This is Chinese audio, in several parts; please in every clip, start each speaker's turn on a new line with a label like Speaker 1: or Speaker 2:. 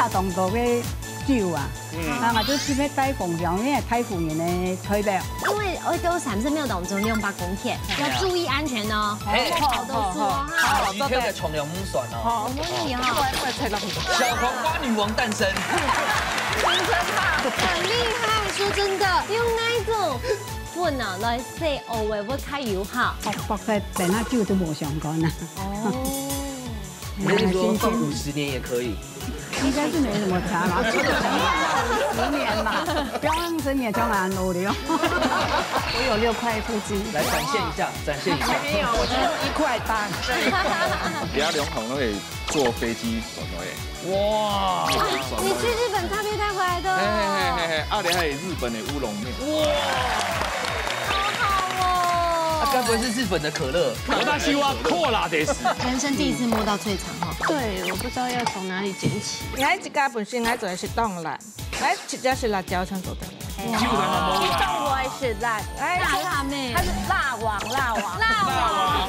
Speaker 1: 卡当道嘅酒啊，我就特别带风向，因为太风人的吹白。
Speaker 2: 因为我都316當中用8公片，要注意安全哦。好都說哈。
Speaker 3: 魚漂嘅重量唔算哦。
Speaker 2: 可以哈。
Speaker 3: 小黄瓜女王誕生。
Speaker 2: 很厲害，說真的，用那一種粉啊來洗蚵會會較有效。
Speaker 1: 博嘅病下酒都冇相干啊。
Speaker 2: 哦。
Speaker 3: 你是說放50年也可以？
Speaker 1: 應該是沒什麼差啦，10年嘛，不要讓10年將來努力哦。
Speaker 4: 我有6塊腹肌，
Speaker 3: 來展現一下，展現一下。
Speaker 4: 沒有，我只有1塊8。
Speaker 5: 而家兩行都可以坐飛機轉來嘅。
Speaker 3: 哇！
Speaker 2: 你去日本踏片帶回來的？
Speaker 5: 啊，你還有日本的烏龍麵。
Speaker 3: 哇！該不會是日本的可樂？
Speaker 6: 私はコーラです。
Speaker 2: 人生第一次摸到脆腸哈。
Speaker 4: 對，我不知道要從哪裡撿起。
Speaker 7: 我一家本身我做的是凍辣，我直接是辣椒醬做的。
Speaker 4: 凍我也是辣，
Speaker 2: 辣妹，
Speaker 4: 它是辣王。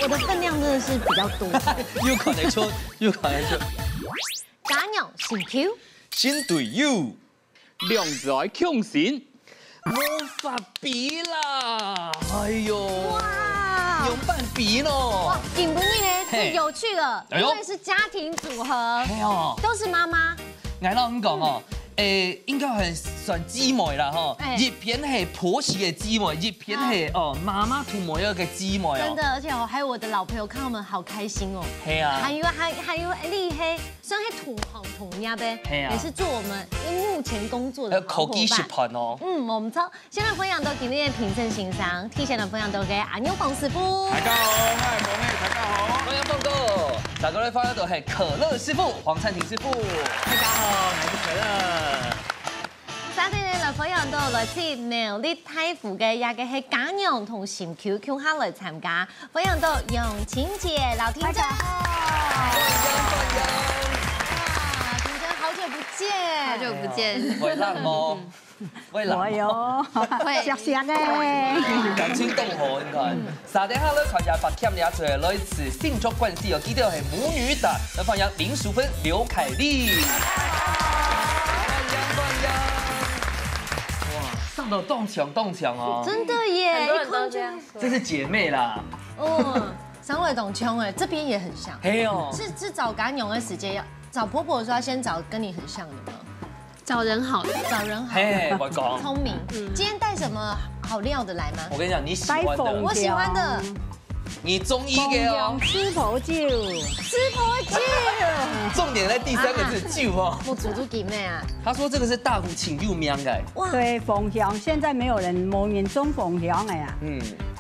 Speaker 2: 我的分量真的是比較多。
Speaker 3: 又可能說，
Speaker 2: 假牛是 Q，
Speaker 3: 新隊友，
Speaker 6: 量在強神。
Speaker 3: 魔法筆啦！哎呦，
Speaker 2: 哇，
Speaker 3: 有半筆咯！
Speaker 2: 哇，緊不膩呢，最有趣了，因為是家庭組合，
Speaker 3: 係哦，
Speaker 2: 都是媽媽。
Speaker 3: 挨到咁講哦，應該係算姊妹啦吼，一片係婆媳嘅姊妹，一片係媽媽同妹妹嘅姊妹哦。
Speaker 2: 真的，而且還有我的老朋友看我們好開心哦。
Speaker 3: 係啊。
Speaker 2: 還有你係算係同行同業呗，也是做我們目前工作的好夥伴
Speaker 3: 哦。
Speaker 2: 我們超現在分享到今天的評審欣賞，提前的分享到給阿牛黃師傅。
Speaker 5: 大家好，我係黃妹，大家好。
Speaker 3: 歡迎報告，大家咧分享到係可樂師傅黃燦廷師傅。大家好，我是可樂。
Speaker 2: 今日嚟分享到來自苗栗太湖嘅也嘅係假娘同禪 Q 共下來參加，分享到永晴姐、老天真。哇，婷真好久不見，
Speaker 4: 好久不見。
Speaker 3: 會浪麼？會浪。
Speaker 1: 會喲，錫錫嘅。
Speaker 3: 感情動河，你看。3點下咧，看下白欠也做類似性作關係，我記得係母女檔，來分享林淑芬、劉凱麗。上到動牆哦，
Speaker 2: 真的耶，
Speaker 4: 很多人都這樣說。
Speaker 3: 這是姐妹啦。
Speaker 2: 哦，上尾懂窮哎，這邊也很像。
Speaker 3: 嘿哦，
Speaker 2: 是找干娘的時間要找婆婆的時候，要先找跟你很像的嗎？
Speaker 4: 找人好的，
Speaker 2: 找人好。
Speaker 3: 嘿，我講。
Speaker 2: 聰明。今天帶什麼好料的來嗎？
Speaker 3: 我跟你講，你喜歡的，
Speaker 2: 我喜歡的。
Speaker 3: 你中醫嘅哦。
Speaker 1: 師婆酒，
Speaker 2: 師婆酒。
Speaker 3: 重點在第3個字酒哦。
Speaker 2: 我煮給妹啊。
Speaker 3: 他說這個是大湖請入名嘅。
Speaker 2: 哇。
Speaker 1: 對，鳳香現在沒有人冇人種鳳香嘅呀。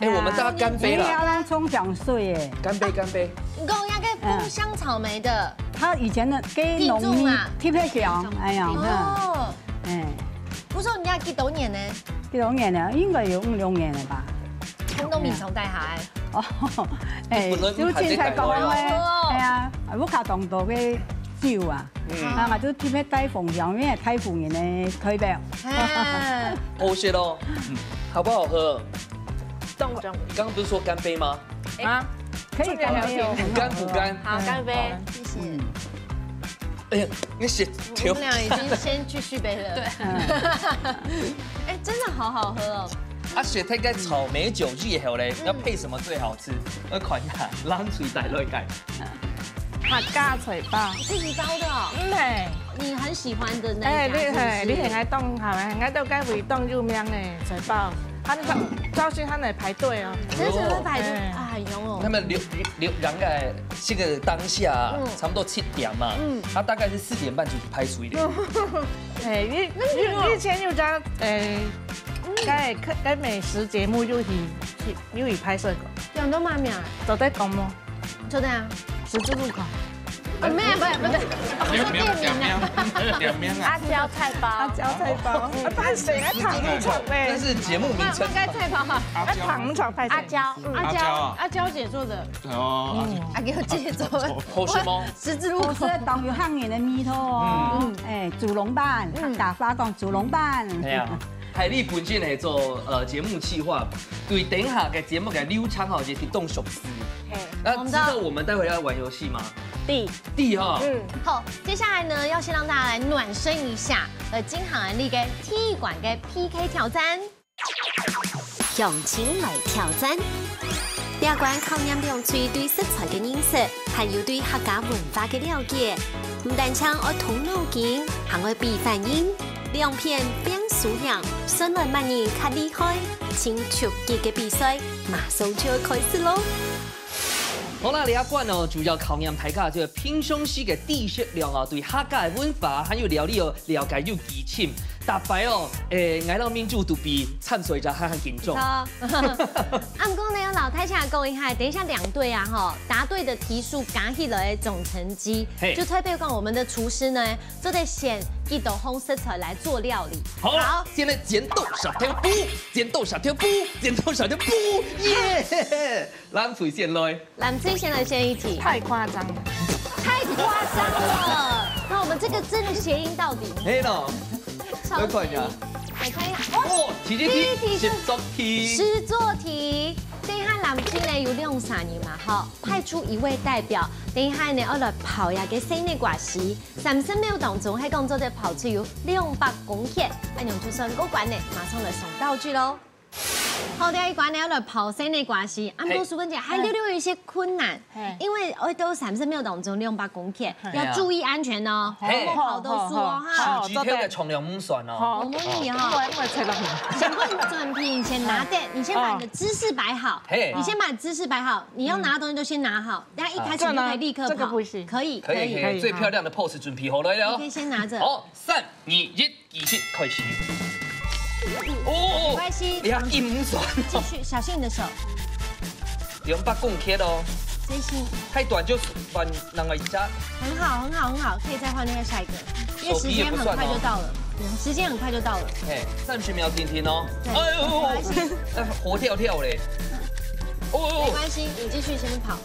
Speaker 3: 我們大家乾杯啦。
Speaker 1: 你要讓沖香水耶。
Speaker 3: 乾杯，乾杯。
Speaker 2: 你講那個豐香草莓的。
Speaker 1: 他以前的給農民特別香，哎呀，
Speaker 2: 哦。不錯，你要幾多年呢？
Speaker 1: 幾多年了？應該有5-6年了吧。
Speaker 2: 空洞米蟲大海。
Speaker 1: 哦，就凊彩講咧，係啊，我卡當道嘅酒啊，我就特別帶鳳香，因為太湖人的吹白。
Speaker 3: 好些咯，好不好喝？
Speaker 7: 凍。
Speaker 3: 剛剛不是說乾杯嗎？
Speaker 7: 啊，
Speaker 1: 可以乾杯哦。
Speaker 3: 補肝補肝。
Speaker 4: 好，乾杯。
Speaker 2: 謝謝。
Speaker 3: 哎呀，你血流。
Speaker 2: 我們倆已經先去續杯了。對。哎，真的好好喝哦。
Speaker 3: 啊，雪睇嘅草莓酒之後咧，要配什麼最好吃？我看一下，冷水大內解。
Speaker 7: 客家脆包。
Speaker 2: 自己包的哦。
Speaker 7: 係。
Speaker 2: 你很喜歡的那一家。
Speaker 7: 你係愛凍係咪？愛凍該會凍入名嘅脆包。招新他來排隊哦。
Speaker 2: 真是會排隊啊，很勇哦。
Speaker 3: 他們兩個這個當下差不多7點嘛，他大概是4點半就拍出一點。
Speaker 7: 以前有家該美食節目有去拍攝過。
Speaker 2: 兩都媽咪啊？
Speaker 7: 就在講麼？
Speaker 2: 就這樣。
Speaker 7: 十字路口。
Speaker 2: 不是，
Speaker 5: 點名啊！
Speaker 4: 阿嬌菜包，
Speaker 7: 阿嬌菜包，拍誰來糖廠嘞？
Speaker 3: 這是節目名稱。
Speaker 2: 該菜包哈。
Speaker 7: 糖廠拍
Speaker 4: 阿嬌姐做的。
Speaker 5: 哦。
Speaker 2: 阿嬌姐做的。
Speaker 3: 好吃嗎？
Speaker 1: 十字路口是當有漢人的米頭哦。祖龍班，大花講祖龍班。
Speaker 3: 係啊。海麗本身係做節目企劃，對頂下嘅節目嘅流程吼就是當熟師。那知道我们待会要玩游戏吗？D 哈。
Speaker 2: 好，接下来呢，要先让大家来暖身一下，金行安利嘅体育馆嘅 PK 挑战，向前来挑战。第二关考验用嘴对食材嘅认识，还有对客家文化嘅了解。唔但唱要通脑筋，还要比反应，两片变数样，顺来慢人较厉害。请出击嘅比赛马上就要开始咯！
Speaker 3: 好啦，第一关哦，主要考验大家这个平常时嘅知识量哦，对客家文化还有料理哦了解有基础。大白哦，挨到民主都比参赛者还紧张。
Speaker 2: 啊，不过呢，老太想讲一下，等一下两队啊哈，答对的题数加起来总成绩，就特别讲我们的厨师呢，就得选一道红食材来做料理。
Speaker 3: 好，现在剪豆小条布，剪豆小条布，剪豆小条布，耶！咱最先来，
Speaker 2: 咱最先来先一题，
Speaker 7: 太夸张了，
Speaker 2: 太夸张了。那我们这个真的谐音到底？
Speaker 3: 嘿咯。来看一下，
Speaker 2: 来看一下，
Speaker 3: 哦，第一题是实作题。
Speaker 2: 实作题，等一下南京呢有2、3年嘛，好，派出一位代表，等一下呢要来跑呀嘅生日挂时，30秒当中喺工作就跑出有200公克，按用出身过关呢，马上来送道具喽。好，第一关呢要来跑生日挂时，不过苏文姐还有一些困难，因为都30秒当中200公克，要注意安全哦，不跑得输哦哈。
Speaker 3: 具体嘅重量唔算哦。
Speaker 2: 我问你哈，想问转皮，你先拿的，你先把你的姿势摆好，你先把姿势摆好，你要拿的东西就先拿好，等下一开始就可以立刻跑。
Speaker 7: 这个不行，
Speaker 2: 可以，
Speaker 3: 最漂亮的 pose 准备好来了。
Speaker 2: 你可以先拿着。
Speaker 3: 好，3、2、1，继续开始。哦，
Speaker 2: 没关系，
Speaker 3: 你看硬唔算。
Speaker 2: 继续，小心你的手。
Speaker 3: 200公克哦。
Speaker 2: 真心。
Speaker 3: 太短就把两个一下。
Speaker 2: 很好，很好，很好，可以再换另外下一个，因为时间很快就到了。时间很快就到了。
Speaker 3: 30秒停停哦。哎呦，活跳跳嘞。
Speaker 2: 哦，没关系，你继续先跑。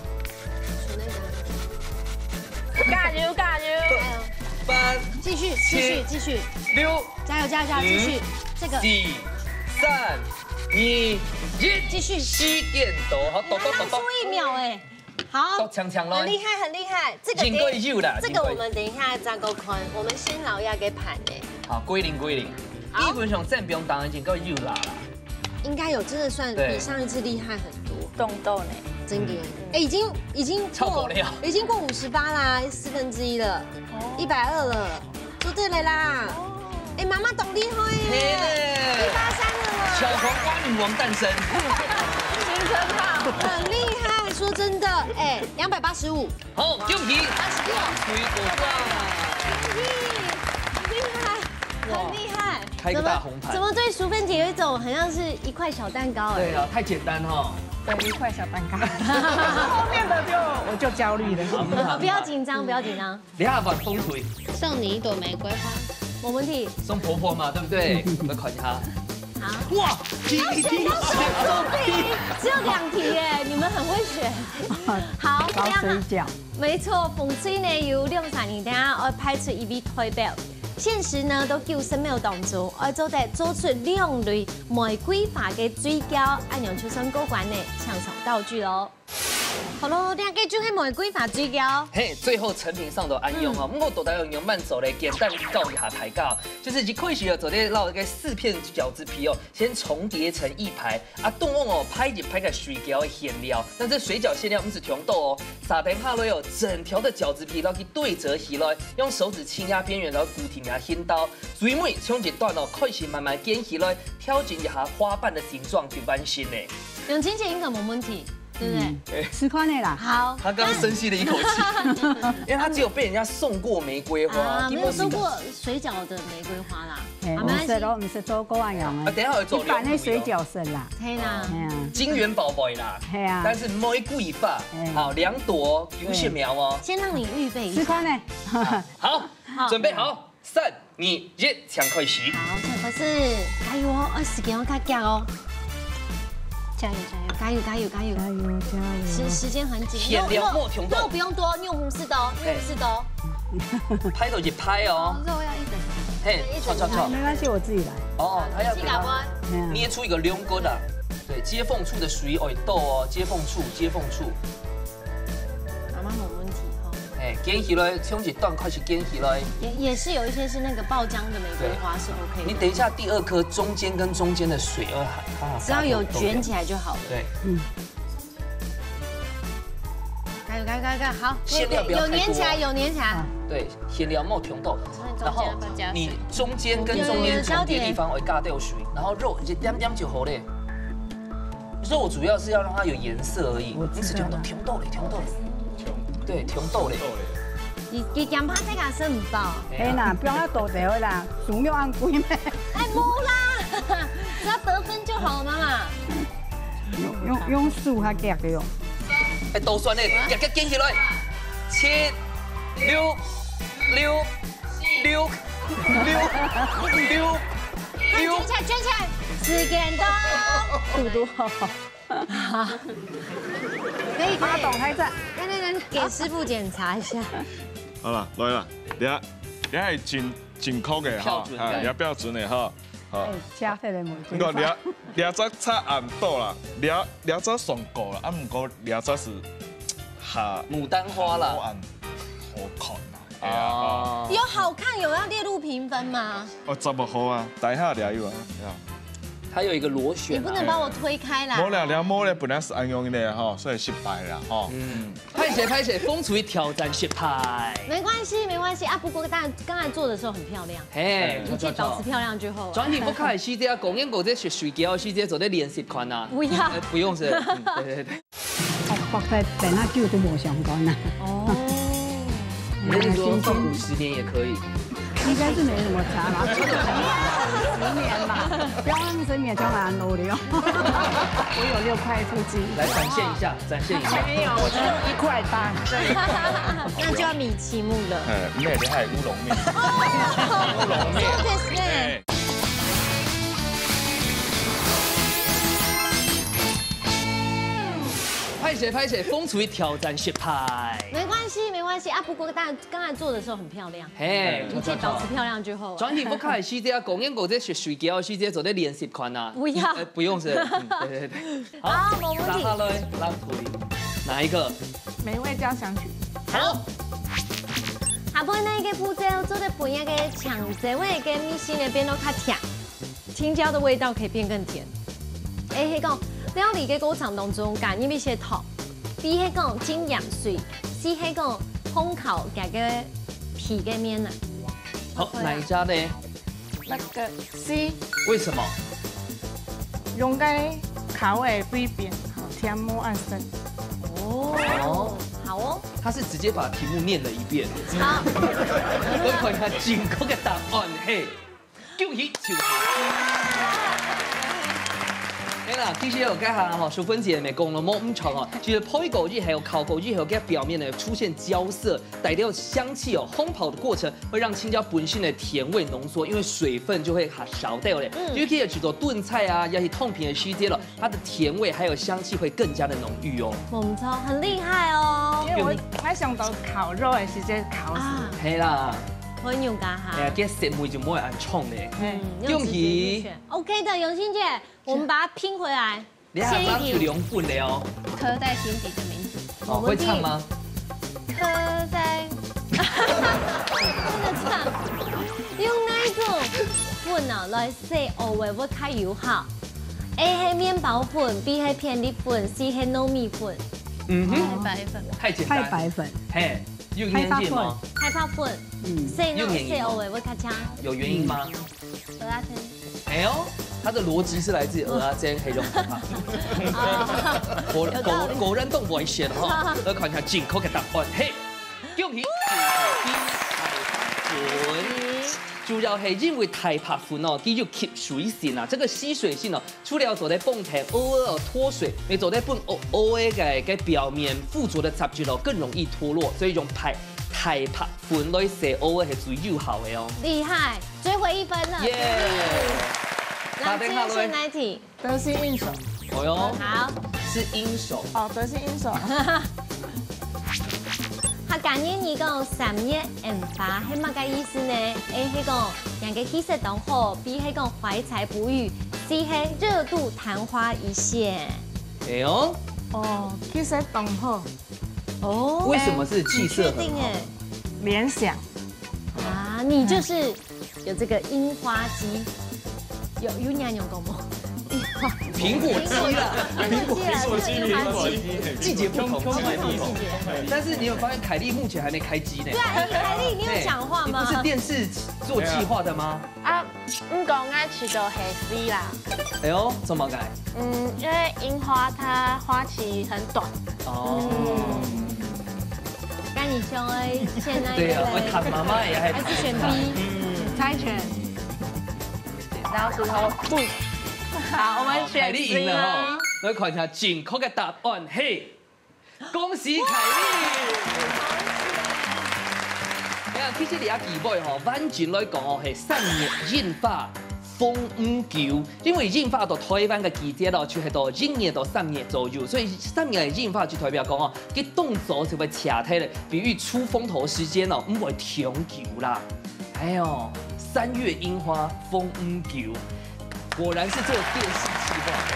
Speaker 7: 加油加油
Speaker 3: ！8，
Speaker 2: 继续
Speaker 3: 6，
Speaker 2: 加油加油加油，继续这个。
Speaker 3: 4、3、2、1，
Speaker 2: 继续。
Speaker 3: 7点多，好，抖。
Speaker 2: 输1秒哎，好，
Speaker 3: 强咯，
Speaker 2: 很厉害很厉害，这个这个我们等一下再够看，我们先老鸭给盘哎。好，
Speaker 3: 归零。基本上占标当然已经够优啦。
Speaker 2: 应该有，真的算比上一次厉害很多。
Speaker 7: 动豆呢？
Speaker 2: 真的，已经
Speaker 3: 超过了，
Speaker 2: 已经过58啦，1/4了，120了，做对了啦。妈妈懂厉害耶，183了。
Speaker 3: 小黄瓜女王诞生，
Speaker 7: 新称号，
Speaker 2: 很厉害，说真的，285。
Speaker 3: 好，丢皮
Speaker 2: 86，很厉害，
Speaker 3: 开个大红盘。
Speaker 2: 怎么对淑芬姐有一种很像是一块小蛋糕？
Speaker 3: 对啊，太简单哈。
Speaker 7: 对，1块小蛋糕。后面的我就焦虑了。
Speaker 2: 不要紧张。
Speaker 3: 你下把风腿。
Speaker 2: 送你一朵玫瑰花，没问题。
Speaker 3: 送婆婆嘛，对不对？来看一下。
Speaker 2: 好。
Speaker 3: 哇，
Speaker 2: 只有2题耶，你们很会选。好，
Speaker 1: 包水饺。
Speaker 2: 没错，风水呢有2、3年，等下我派出一位代表。现时呢，都90秒当中，我做出2类玫瑰花嘅水饺，按用出身过关呢，抢手道具喽。好咯，大家就係玫瑰花水饺。
Speaker 3: 最后成品上都安用哦。不过大家用慢走嘞，简单教一下大家，就是一开始哦，做咧烙一个4片饺子皮哦，先重叠成一排，冻旺哦，拍一拍个水饺的馅料。但这水饺馅料不是红豆哦，3片下来哦，整条的饺子皮然后去对折起来，用手指轻压边缘，然后固定下掀刀，最尾冲一段哦，开始慢慢卷起来，挑紧一下花瓣的形状就完成嘞。
Speaker 2: 永清姐应该没问题。对不对？
Speaker 1: 吃宽的啦。
Speaker 2: 好，
Speaker 3: 他刚深吸了一口气，因为他只有被人家送过玫瑰花，
Speaker 2: 没有收过水饺的玫瑰花啦。
Speaker 1: 唔是做过安样的。
Speaker 3: 等下会做。
Speaker 1: 一般的水饺是啦。
Speaker 2: 嘿啦。
Speaker 3: 金元宝宝啦。
Speaker 1: 嘿啊。
Speaker 3: 但是玫瑰花，好2朵有线苗哦。
Speaker 2: 先让你预备一下。
Speaker 1: 吃宽的。
Speaker 3: 好，准备好，3、2、1，抢开始。
Speaker 2: 好，可是加油哦，20秒卡夹哦。加油！时间很紧，肉不用多，用4刀，
Speaker 3: 拍都一拍哦。
Speaker 2: 肉要一整，
Speaker 3: 炒，
Speaker 1: 没关系，我自己来。
Speaker 3: 哦，他要给它捏出一个2个的，对，接缝处的水哦豆哦，接缝处。剪起来，从一段开始剪起来。
Speaker 2: 也是有一些是那个爆浆的玫瑰花是 OK 的。
Speaker 3: 你等一下，第2颗中间跟中间的水要
Speaker 2: 只要有卷起来就好了。
Speaker 3: 对，
Speaker 2: 盖，好，
Speaker 3: 馅料不要太多。
Speaker 2: 有粘起来，有粘起来。
Speaker 3: 对，馅料冒甜豆，然后你中间跟中间重叠的地方会加掉水，然后肉一点点就好嘞。肉主要是要让它有颜色而已，你只讲到甜豆嘞，对，甜豆嘞。
Speaker 2: 伊咸拍这个是唔饱。
Speaker 1: 嘿啦，不用要多得啦，数量按贵咩？
Speaker 2: 哎，冇啦，只要得分就好了，妈妈。
Speaker 1: 用数下夹的哟。
Speaker 3: 哎，豆酸嘞，捡起来，7、6、
Speaker 2: 卷起来，时间到，
Speaker 1: 速度好。
Speaker 2: 可以，
Speaker 1: 阿董还在。
Speaker 2: 来，给师傅检查一下。
Speaker 5: 好了，来了，你系正确的哈，也标准的哈。好，
Speaker 1: 加起来冇。
Speaker 5: 不过抓差暗多啦，抓抓上过啦，啊唔过抓是下
Speaker 3: 牡丹花啦，
Speaker 5: 好看啊。
Speaker 2: 有好看，有要列入评分吗？
Speaker 5: 哦，15好啊，大下抓有啊。
Speaker 3: 它有一个螺旋，
Speaker 2: 你不能把我推开啦。
Speaker 5: 摸了本来是安用的哈，所以失败了哈。
Speaker 3: 拍写，风厨挑战失败。
Speaker 2: 没关系啊，不过刚才做的时候很漂亮。
Speaker 3: 嘿，
Speaker 2: 一切保持漂亮就好。
Speaker 3: 转体不开始这公演过这学水饺，是这做在练习款啊。
Speaker 2: 不要，
Speaker 3: 不用是。对。
Speaker 1: 国在等那酒都冇相关啦。
Speaker 2: 哦。
Speaker 3: 那你说放50年也可以。
Speaker 1: 应该是没什么差啦，10年吧，不要让10年就蛮努力哦。我有6块腹肌，
Speaker 3: 来展现一下。
Speaker 7: 没有，我只有1块8。
Speaker 2: 那就要米其木了。
Speaker 5: 那里还有乌龙面。
Speaker 2: 乌龙面。
Speaker 3: 拍写，风厨挑战失败。
Speaker 2: 没关系啊，不过刚才做的时候很漂亮。
Speaker 3: 嘿，
Speaker 2: 一切保持漂亮就好。
Speaker 3: 转体不开始这公演过这学水饺，是这做在练习款啊。
Speaker 2: 不要，
Speaker 3: 不用是。对。
Speaker 2: 好，没问题。
Speaker 3: 拉来，拉腿，哪一个？
Speaker 7: 美味交响曲。
Speaker 3: 好。
Speaker 2: 下半那个步骤做的不一个抢这位跟米心的变到较甜，青椒的味道可以变更甜。迄讲料理嘅过程当中，揀一些糖，B 迄講精鹽水，C 迄講烘烤加個皮嘅面啊。
Speaker 3: 好，哪一家呢？
Speaker 7: 那个 C，
Speaker 3: 为什么？
Speaker 7: 用cái烤味微变，好甜冇按生。
Speaker 2: 哦，好哦。
Speaker 3: 他是直接把题目念了一遍。
Speaker 2: 好。
Speaker 3: 我看下正確嘅答案係，恭喜小其實有家下哈，淑芬姐咪講了冇咁長哦。其實泡過之後、烤過之後，嘅表面呢出現焦色，帶掉香氣哦。烘烤的過程會讓青椒本身的甜味濃縮，因為水分就會少掉嘞。就可以去做燉菜啊，也是痛平的時節了，它的甜味還有香氣會更加的濃郁哦。
Speaker 2: 唔錯，很厲害哦。
Speaker 7: 因為我想到烤肉的時間烤死。
Speaker 3: 係啦。
Speaker 2: 可以用家下。
Speaker 3: 哎呀，這食味就唔會按衝嘞。
Speaker 2: 恭喜。OK 的，永欣姐，我們把它拼回來。
Speaker 3: 你還要去兩份的哦。
Speaker 2: 刻在心底的名字。
Speaker 3: 哦，會唱嗎？
Speaker 2: 刻在。真的唱。用哪一種粉啊來寫學會會較有效 ？A 係麵包粉 ，B 係片粒粉 ，C 係糯米粉。太白粉。
Speaker 3: 太簡單。
Speaker 1: 太白粉。
Speaker 3: 嘿，有原因嗎？
Speaker 2: 太白粉。寫呢寫學會會較強。有原因嗎？蚵仔煎。
Speaker 3: 哎呦，它的邏輯是來自蚵仔煎黑中粉嘛。果然都危險哈！來看一下正確嘅答案，嘿，恭喜！主要係因為太白粉哦，它就吸水性啊，這個吸水性哦，除了做在泵台偶爾脫水，你做在泵偶爾嘅表面附着的雜質哦，更容易脫落，所以用太白粉來寫偶爾係最有效的哦。厲害，追回1分了。耶！那接下來哪一題？
Speaker 7: 得心應手。
Speaker 3: 哦喲，
Speaker 2: 好，
Speaker 3: 是應手。
Speaker 7: 哦，得心應手。
Speaker 2: 客家諺語講3月櫻花係乜嘅意思呢 ？A 係講人嘅氣色當好 ，B 係講懷才不遇 ，C 係熱度曇花一現。
Speaker 3: 哎呦，
Speaker 7: 哦，氣色當好。
Speaker 2: 哦，
Speaker 3: 为什么是气色很好？
Speaker 7: 联想
Speaker 2: 啊，你就是有这个樱花肌，有娘有狗吗？
Speaker 3: 苹果肌了，
Speaker 2: 苹果肌，
Speaker 3: 季节不同，但是你有发现凯莉目前还没开机呢？
Speaker 2: 对啊，凯莉，你有讲话吗？
Speaker 3: 你不是电视做计划的吗？
Speaker 4: 啊，唔讲我吃到黑 C 啦。
Speaker 3: 哎呦，怎么改？
Speaker 4: 因为樱花它花期很短。
Speaker 3: 哦。
Speaker 2: 那你选 A， 选哪一个？
Speaker 3: 对啊，我看妈妈也还
Speaker 2: 是选 B？
Speaker 7: 猜拳，剪刀石头布。好，我们选 C
Speaker 3: 凯莉赢了哦。来看一下正确的答案，嘿，恭喜凯莉！其实你啊记尾吼，反正来讲哦，係3月印花風五球，因為印花到台灣嘅季節咯，就係到1月到3月左右，所以3月嘅印花就代表講哦，佢動作就會斜體咧，比喻出風頭時間哦，唔會長球啦。哎呦，3月櫻花風五球，果然是做電視企劃的。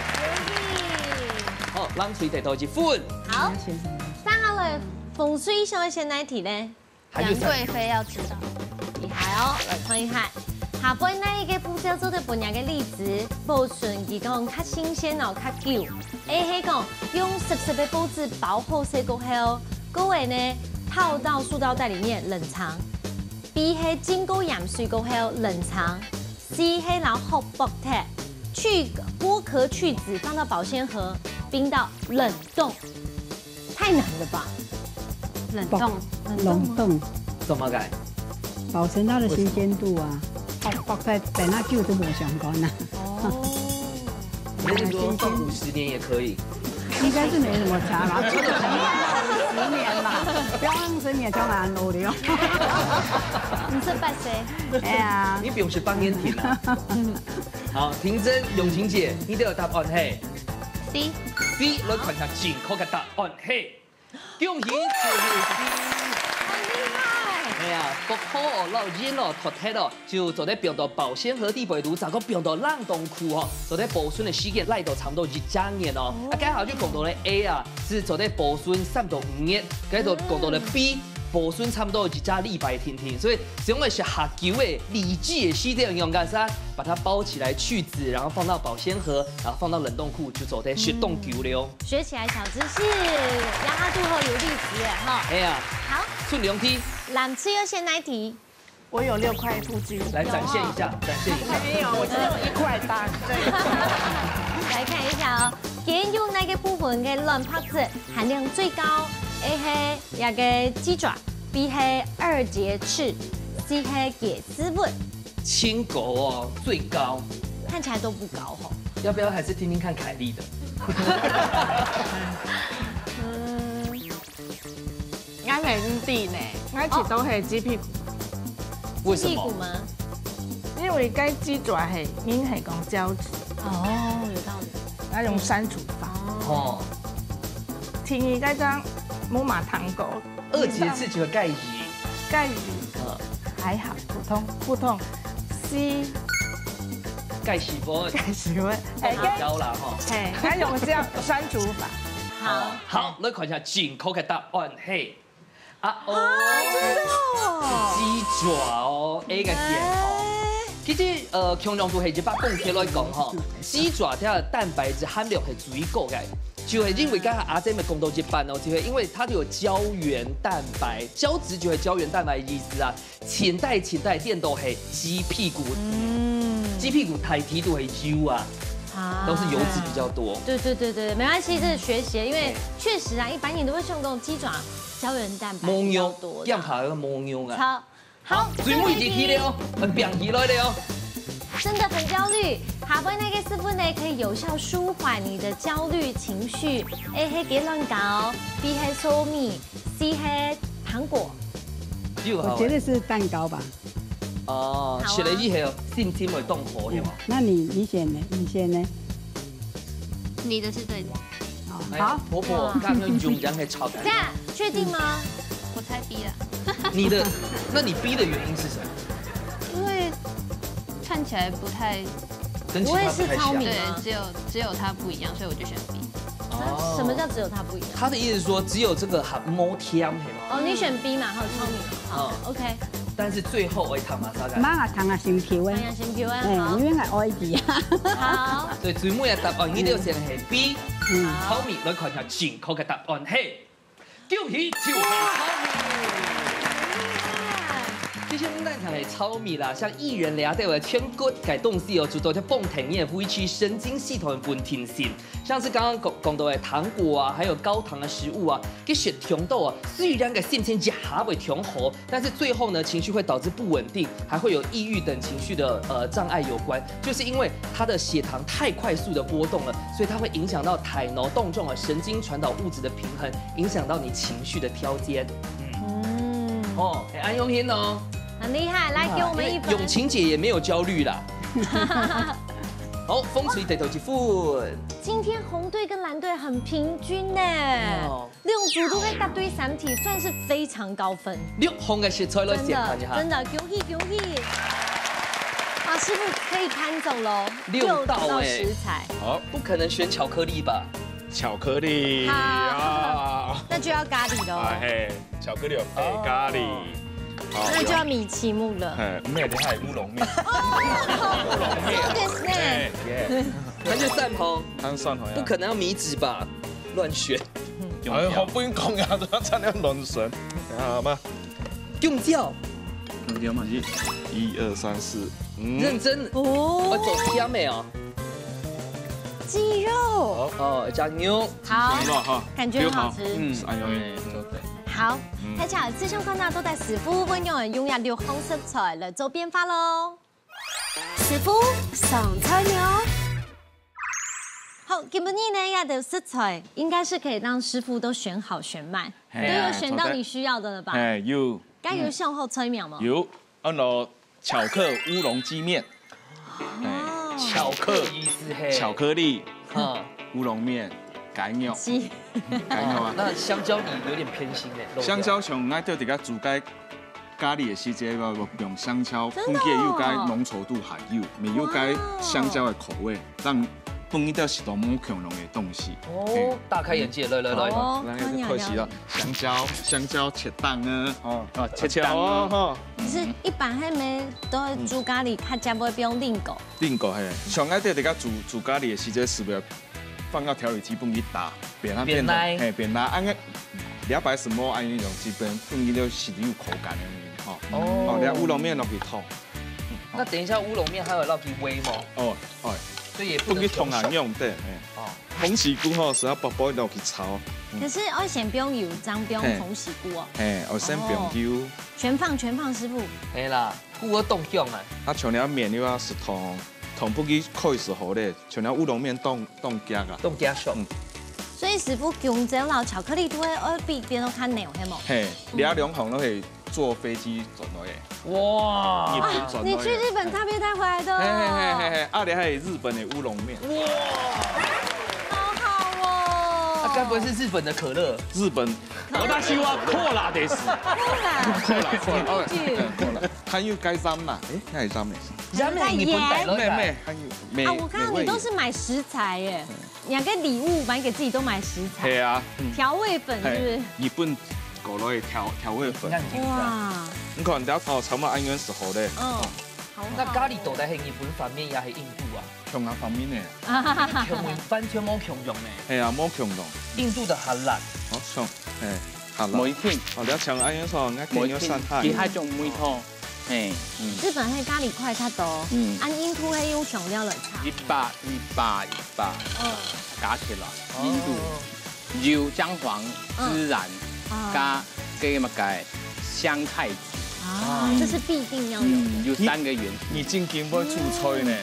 Speaker 3: 好，讓誰得到1分？
Speaker 2: 好，三號嘅風水上嘅先哪一題呢？
Speaker 4: 楊貴妃要知道，
Speaker 2: 厲害哦！來看一下，下半那一個步驟做對半日嘅例子，保存佢講較新鮮哦，較久。A 係講用濕嘅報紙包好水過後，各位呢套到塑膠袋裡面冷藏。B 係經過鹽水過後冷藏。C 係然後薄貼，剝殼去籽，放到保鮮盒，冰到冷凍。太難了吧？
Speaker 1: 冷凍，
Speaker 3: 怎麼改？
Speaker 1: 保存它的新鮮度啊，放在等它久都冇相干啦。
Speaker 2: 哦，
Speaker 3: 那你說放50年也可以？
Speaker 1: 應該是沒什麼差啦，10年嘛，不要20年就難攞了。
Speaker 2: 你是8歲？
Speaker 1: 哎呀，
Speaker 3: 你不用去幫人停啊。好，婷真、永晴姐，你都有答案嘿。
Speaker 4: C，
Speaker 3: 來看下正確嘅答案嘿。恭喜謝謝。哎呀，國好哦，老煙哦，脫體哦，就做啲冰到保鮮盒底背度，再個冰到冷凍庫哦，做啲保存嘅時間來到差唔多1年哦。啊，剛好就講到咧 A 啊，是做啲保存3到5年，跟住講到咧 B。保存差不多1禮拜停，所以使用的是下球的理智的西這樣用幹啥？把它包起來去籽，然後放到保鮮盒，然後放到冷凍庫，就做啲雪凍球了。
Speaker 2: 學起來小知識，讓它最後有例子耶哈。
Speaker 3: 哎呀，
Speaker 2: 好，
Speaker 3: 順兩題。
Speaker 2: 藍色要先哪一題？
Speaker 7: 我有6塊布具，
Speaker 3: 來展現一下，展現一下。
Speaker 7: 沒有，我只有1塊大。
Speaker 2: 來看一下哦，揀用哪個部分嘅卵泡質含量最高 ？A 係那個雞爪 ，B 係2節翅 ，C 係椰絲紋。
Speaker 3: 青狗哦最高，
Speaker 2: 看起來都不高吼。
Speaker 3: 要不要還是聽聽看凱莉的？
Speaker 7: 我係唔知呢，我一直都係雞屁股。
Speaker 3: 為什麼？
Speaker 2: 屁股嗎？
Speaker 7: 因為該雞爪係應係講膠質，
Speaker 2: 哦，有道理。
Speaker 7: 要用刪除法。
Speaker 3: 哦，
Speaker 7: 天意該張木馬糖果
Speaker 3: 2節翅就會蓋魚。
Speaker 7: 蓋魚，還好，普通。C
Speaker 3: 蓋喜歡，
Speaker 7: 蓋喜歡，
Speaker 3: 膠啦哈。
Speaker 7: 係，我用這樣刪除法。
Speaker 3: 好，來看一下正確嘅答案嘿。啊哦，雞爪哦 ，A 嘅點哦。其實強調做係100公克來講吼，雞爪它的蛋白質含量係最高嘅，就係因為剛才阿姐咪講到一半哦，就係因為它有膠原蛋白，膠質就係膠原蛋白的意思啊。前代電到係雞屁股，雞屁股太體都係油啊。都是油脂比較多。
Speaker 2: 對，沒關係，這是學習，因為確實啊，一般人都會用這種雞爪，膠原蛋白比較多。
Speaker 3: 樣下個毛牛啊。
Speaker 2: 好，
Speaker 3: 最尾一題了哦，變起來了哦。
Speaker 2: 真的很焦慮，下邊那個4分呢可以有效舒緩你的焦慮情緒。A 係雞卵糕 ，B 係糙米 ，C 係糖果。
Speaker 1: 我覺得是蛋糕吧。
Speaker 3: 哦，食了以後心會動火係嘛？
Speaker 1: 那你選呢？你選呢？
Speaker 4: 你的是對的。
Speaker 3: 好，婆婆剛剛用兩個炒蛋。
Speaker 2: 這樣確定嗎？
Speaker 4: 我猜 B 了。
Speaker 3: 你的，那你 B 的原因是什麼？
Speaker 4: 因為看起來不太，
Speaker 3: 跟其他不太像。
Speaker 4: 對，只有它不一樣，所以我就選 B。
Speaker 2: 什么叫只有它不一样？
Speaker 3: 他的意思是说，只有这个还摸甜，
Speaker 2: 哦，你选 B 嘛，还有糙米。好 ，OK。
Speaker 3: 但是最后会糖马沙干。
Speaker 1: 马啊糖啊先票诶，
Speaker 2: 先票啊，
Speaker 1: 因为係愛字啊。
Speaker 2: 好。
Speaker 3: 所以最尾嘅答案呢條先係 B， 糙米。來看下正確嘅答案係，恭喜就係糙米。其實我們講係糙米啦，像薏仁咧，帶有全骨改動性哦，主導條泵體液維持神經系統的穩定性。像是剛剛講到的糖果啊，還有高糖的食物啊，給血糖度啊，雖然個先天也還會調和，但是最後呢，情緒會導致不穩定，還會有抑鬱等情緒的障礙有關，就是因為它的血糖太快速的波動了，所以它會影響到體腦動眾啊神經傳導物質的平衡，影響到你情緒的調節。哦，很安用心哦。
Speaker 2: 很厲害，來給我們一分。
Speaker 3: 永晴姐也沒有焦慮啦。好，風水地頭一分。
Speaker 2: 今天紅隊跟藍隊很平均呢，6組都會答對3題，算是非常高分。
Speaker 3: 6項嘅食材來試看一下。
Speaker 2: 真的，恭喜恭喜！啊，師傅可以攤走嘍，6道食材。
Speaker 5: 好，
Speaker 3: 不可能選巧克力吧？
Speaker 5: 巧克力啊，
Speaker 2: 那就要咖喱嘍。
Speaker 5: 嘿，巧克力有配咖喱。
Speaker 2: 那就要米奇木了。
Speaker 5: 哎，妹的还有乌龙面。
Speaker 2: そうですね。
Speaker 3: 還是蒜頭？
Speaker 5: 還是蒜頭呀？
Speaker 3: 不可能要米紙吧？亂選。
Speaker 5: 哎，好不容易講呀，都要差點亂選。好嘛？
Speaker 3: 用椒。
Speaker 5: 用椒嘛是1、2、3、4。
Speaker 3: 認真。我走甜的哦。
Speaker 2: 雞肉。
Speaker 3: 哦，加牛。
Speaker 2: 好。感覺很好吃。
Speaker 5: 哎呦，
Speaker 2: 好，大家資訊看到都帶師傅運用用入6項食材嚟做變化嘍。師傅上菜了。好，基本呢要的食材應該是可以讓師傅都選好選滿，都有選到你需要的了吧？
Speaker 5: 哎，有。
Speaker 2: 該有向後催秒嗎？
Speaker 5: 有，按照巧克烏龍雞麵。
Speaker 3: 巧克意思嘿。
Speaker 5: 巧克力，烏龍麵。雞肉，雞肉啊！
Speaker 3: 那香蕉你有點偏心誒。
Speaker 5: 香蕉上愛對啲個煮解咖喱嘅時節，我用香蕉，本嘅有解濃稠度還有，未有解香蕉嘅口味，讓本呢都是多麼強濃嘅東西。
Speaker 3: 哦，大開眼界，來。
Speaker 5: 可惜了，香蕉切蛋啊，切條啊，
Speaker 2: 可是一般係咪都煮咖喱，較加不用煉膏。
Speaker 5: 煉膏係，上愛對啲個煮咖喱嘅時節，是不是？放到調理機本一打，變它變奶，變奶。按個兩百什麼按用基本本伊都是有口感的，哦，連烏龍麵都可以燙。
Speaker 3: 那等一下烏龍麵還有落去煨嗎？
Speaker 5: 哦，
Speaker 3: 所以也
Speaker 5: 不能燙硬用的，紅旗菇吼是要薄薄落去炒。
Speaker 2: 可是我先不用油漿，不用紅旗菇哦。
Speaker 5: 我先不用油。
Speaker 2: 全放，師傅。
Speaker 3: 係啦，菇我凍用啊。
Speaker 5: 它像了麵又要是燙。同不去開時候咧，像那烏龍麵凍夾啊，
Speaker 3: 凍夾熟。
Speaker 2: 所以師傅用這老巧克力都會比別人較黏，係冇？
Speaker 5: 嘿，兩項都可以坐飛機轉來嘅。
Speaker 3: 哇！
Speaker 2: 你去日本特別帶回來的。
Speaker 5: 嘿，啊，你還有日本的烏龍麵。
Speaker 3: 哇！
Speaker 2: 好好哦。
Speaker 3: 那該不會是日本的可樂？
Speaker 5: 日本。
Speaker 6: 私はコーラです。
Speaker 5: コーラ。還有該沾嘛？那係沾咩？
Speaker 3: 咱們日本帶了
Speaker 5: 沒
Speaker 2: 啊，我看到你都是買食材耶，兩個禮物買給自己都買食材。
Speaker 5: 係啊，
Speaker 2: 調味粉是不是？
Speaker 5: 日本過來調味粉。
Speaker 2: 哇！
Speaker 5: 你看人家炒嘛，安源時候咧。
Speaker 2: 好。
Speaker 3: 那咖喱豆帶係日本方面，也係印度啊？
Speaker 5: 強啊方面咧。
Speaker 3: 強完完全冇強用咧。
Speaker 5: 係啊，冇強用。
Speaker 3: 印度的荷蘭。
Speaker 5: 好強，好啦。每天，你強安源時候，我見有山海。
Speaker 6: 其他種每套。
Speaker 2: 日本係咖喱塊較多，印度係用香料來炒。
Speaker 6: 100加起來，印度油、薑黃、孜然加嘅乜嘅香菜籽，
Speaker 2: 這是必定要有的。
Speaker 6: 有3個元素。
Speaker 5: 你正經要煮菜呢？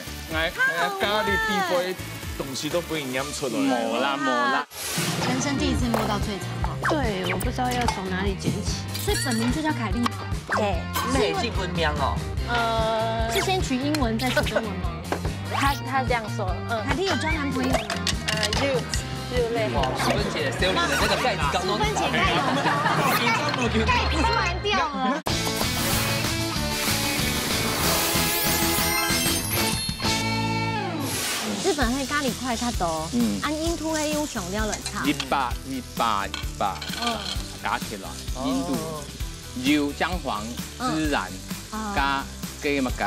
Speaker 5: 咖喱必備東西都不會染出來。
Speaker 6: 冇啦。
Speaker 2: 人生第一次摸到最長哈。
Speaker 4: 對，我不知道要從哪裡撿起。
Speaker 2: 所以本名就叫凱莉嗎？
Speaker 4: 對。
Speaker 3: 是英文名哦。
Speaker 2: 是先取英文再取中文嗎？
Speaker 4: 他這樣說。
Speaker 2: 凱莉有交男朋友嗎？
Speaker 4: 肉類。
Speaker 3: 哇，淑芬姐 Sally 的那個蓋子剛剛。
Speaker 2: 淑芬姐蓋子突然掉了。日日本迄咖喱块较多，按印度迄用上了来炒。
Speaker 6: 100，加起来，印度油、姜黄、孜然，加个么个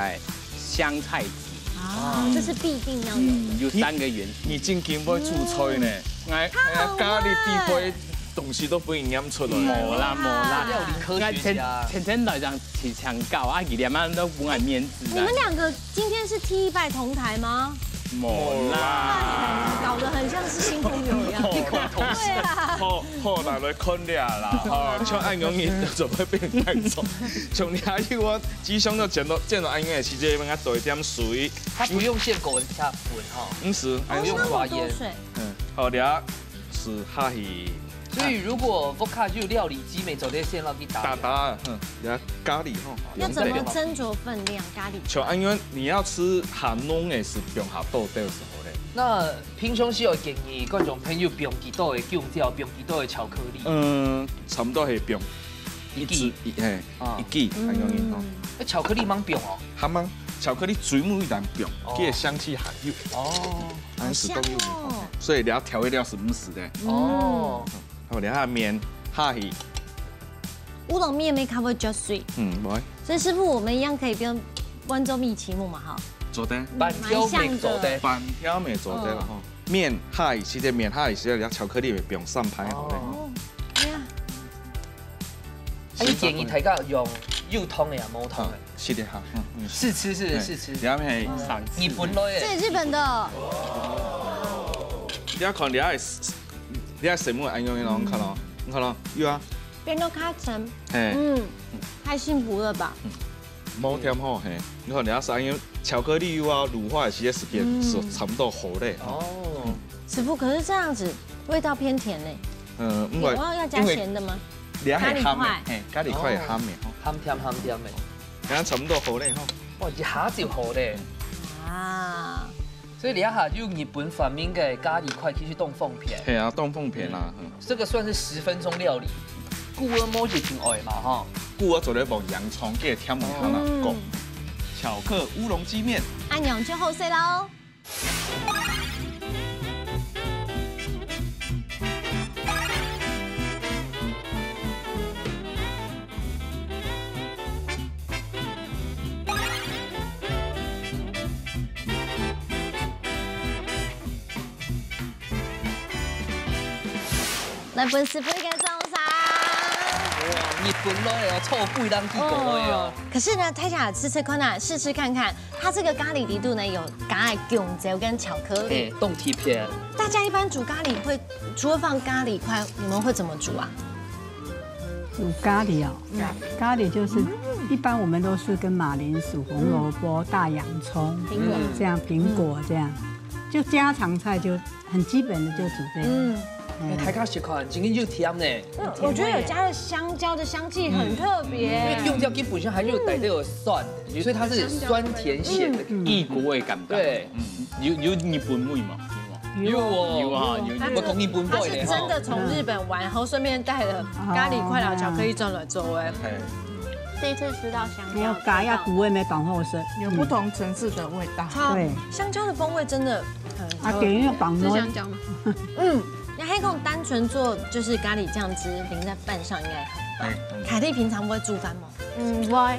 Speaker 6: 香菜籽。
Speaker 2: 这是必定要有的。
Speaker 6: 有3个元素。
Speaker 5: 你正经要煮菜呢？咖喱必备东西都不会验出来。
Speaker 6: 冇啦，
Speaker 3: 料理科学家。
Speaker 6: 天来讲是强教啊，2点半都不爱面子。
Speaker 2: 你们2个今天是踢拜同台吗？
Speaker 6: 冇啦，
Speaker 2: 搞得很像是新朋友一样。对啊。
Speaker 5: 好难来看俩啦，像安永伊就会变太重。像你还有我只想到见到安永的时间，要多一点水。
Speaker 3: 它不用现狗下滚哈，
Speaker 5: 不是，
Speaker 3: 不用刷盐。
Speaker 5: 好俩是哈希。
Speaker 3: 所以如果福卡就料理机没走这线，让你打，
Speaker 5: 俩咖喱哈。
Speaker 2: 要怎么斟酌分量？咖喱。
Speaker 5: 像安永你要吃很浓的是不用下豆的时候嘞。
Speaker 3: 那平常时有建议观众朋友不用几多的姜条，不用几多的巧克力。
Speaker 5: 差不多是不用1支1支安永伊吼。
Speaker 3: 巧克力蛮不用哦。
Speaker 5: 还吗？巧克力水母一旦不用，它的香气还有。安是都有。所以俩调味料是不是的？好，俩下面哈希。
Speaker 2: 乌龙面没 cover just sweet。
Speaker 5: 不会。
Speaker 2: 所以师傅，我们一样可以不用温州米奇木嘛哈。
Speaker 5: 做的。
Speaker 3: 板条面做的。
Speaker 5: 板条面做的哈。面哈希，其实面哈希是俩巧克力不用上牌好嘞。
Speaker 3: 你建议大家用有汤的啊，无汤的。
Speaker 5: 是的哈。
Speaker 3: 试吃是试吃。
Speaker 5: 俩面
Speaker 3: 日本类的。
Speaker 2: 这日本的。
Speaker 5: 你看俩是。你看什么安永伊侬看咯？你看咯，有啊。
Speaker 2: 变到卡层。太幸福了吧。
Speaker 5: 冇甜好嘿，你看俩是安永巧克力有啊，乳化的时间是变是差不多好嘞。
Speaker 2: 师傅，可是这样子味道偏甜呢。
Speaker 5: 因为
Speaker 2: 要加咸的吗？
Speaker 5: 咖喱块，咖喱块咸的，
Speaker 3: 咸甜的。
Speaker 5: 俩差不多好嘞吼。
Speaker 3: 哇，一下就好嘞。啊。所以你下用日本发明的咖喱块去冻凤片。
Speaker 5: 系啊，冻凤片啦。
Speaker 3: 这个算是10分钟料理。古尔摩就挺爱嘛哈。
Speaker 5: 古尔做了一部洋葱，给添门汤啦，够。巧克乌龙鸡面。
Speaker 2: 安永就好食喽。来，本师傅一个掌声。
Speaker 3: 哇，日本类哦，臭不当地狗类哦。
Speaker 2: 可是呢，太想吃看看，试吃看看，它这个咖喱底度呢有加姜椒跟巧克力，
Speaker 3: 冻贴片。
Speaker 2: 大家一般煮咖喱会除了放咖喱块，你们会怎么煮啊？
Speaker 1: 煮咖喱哦，咖喱就是一般我们都是跟马铃薯、红萝卜、大洋葱、这样苹果这样，就家常菜就很基本的就煮这样。
Speaker 3: 太卡习惯，今天就甜呢。
Speaker 2: 我觉得有加了香蕉的香气很特别。
Speaker 3: 因为用掉基本上还有带这个蒜，所以它是酸甜咸的
Speaker 6: 异国的感觉。对，有日本味嘛？
Speaker 3: 有啊，我同日本味。
Speaker 2: 他是真的从日本玩，然后顺便带了咖喱块、巧克力转来做哎。
Speaker 4: 第一次吃到香蕉，
Speaker 1: 没有咖呀，古味没绑后生，
Speaker 7: 有不同层次的味道。
Speaker 2: 对，香蕉的风味真的很。
Speaker 1: 啊，点一个绑
Speaker 4: 是香蕉吗？
Speaker 2: 那黑控单纯做就是咖喱酱汁淋在饭上应该很棒。凯蒂平常不会煮饭吗？
Speaker 4: 会，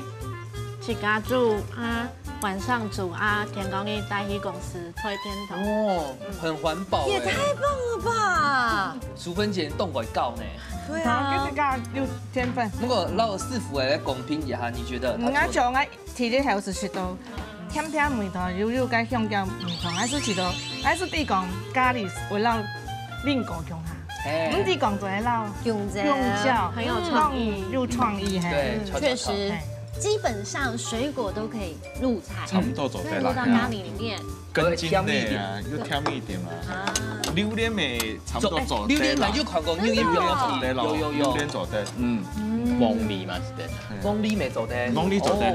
Speaker 4: 自家煮啊，晚上煮啊，天公去带去公司吹天头。
Speaker 3: 哦，很环保。
Speaker 2: 也太棒了吧！
Speaker 3: 淑芬姐冻鬼告呢？
Speaker 2: 对啊，
Speaker 7: 就是讲有天分。
Speaker 3: 不过老师傅来公平一下，你觉得？
Speaker 7: 我像我提的后是食到甜甜味道，柔柔跟香蕉唔同，还是食到，还是地讲咖喱为了。另个用下，唔是讲做老
Speaker 2: 用
Speaker 7: 效，
Speaker 4: 很有创意，
Speaker 7: 有创意
Speaker 3: 对，
Speaker 2: 确实，基本上水果都可以入菜，
Speaker 5: 差不多做得
Speaker 2: 落到咖喱里面，
Speaker 5: 更精的啊，又甜一点嘛。榴莲咪差不多做得。
Speaker 3: 榴莲来就看过，榴莲做得咯，有
Speaker 5: 榴莲做得，
Speaker 6: 凤梨嘛是的，
Speaker 3: 凤梨没做得，
Speaker 5: 凤梨做得。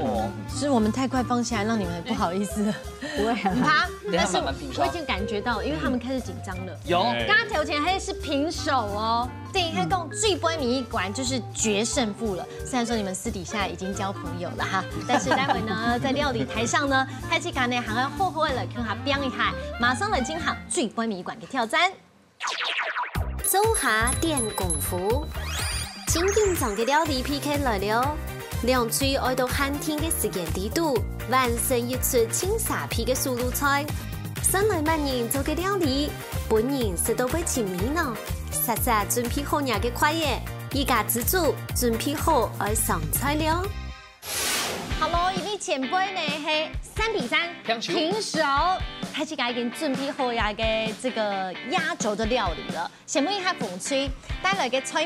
Speaker 2: 是我们太快放下来，让你们不好意思了。
Speaker 1: 不会很
Speaker 2: 怕，但是我已经感觉到，因为他们开始紧张了。
Speaker 3: 有，
Speaker 2: 刚刚头前还是平手哦。电影黑共最不会迷一馆就是决胜负了。虽然说你们私底下已经交朋友了哈，但是待会呢，在料理台上呢，太极卡呢还要后悔了，看下下变一下，马上来进行最杯米馆嘅挑战。
Speaker 8: 做下点功夫，真紧张嘅料理 PK 来了。两嘴爱到寒天嘅时间地度，完成一出清沙皮嘅速卤菜。上来万人做嘅料理，本人食到会前面呢。实在准备好嘢嘅快嘢，依家自主准备好爱上菜了。
Speaker 2: 好咯，因为前杯呢是3比3平手，开始已经准备好呀嘅这个压轴的料理了。先问一下凤吹带来嘅菜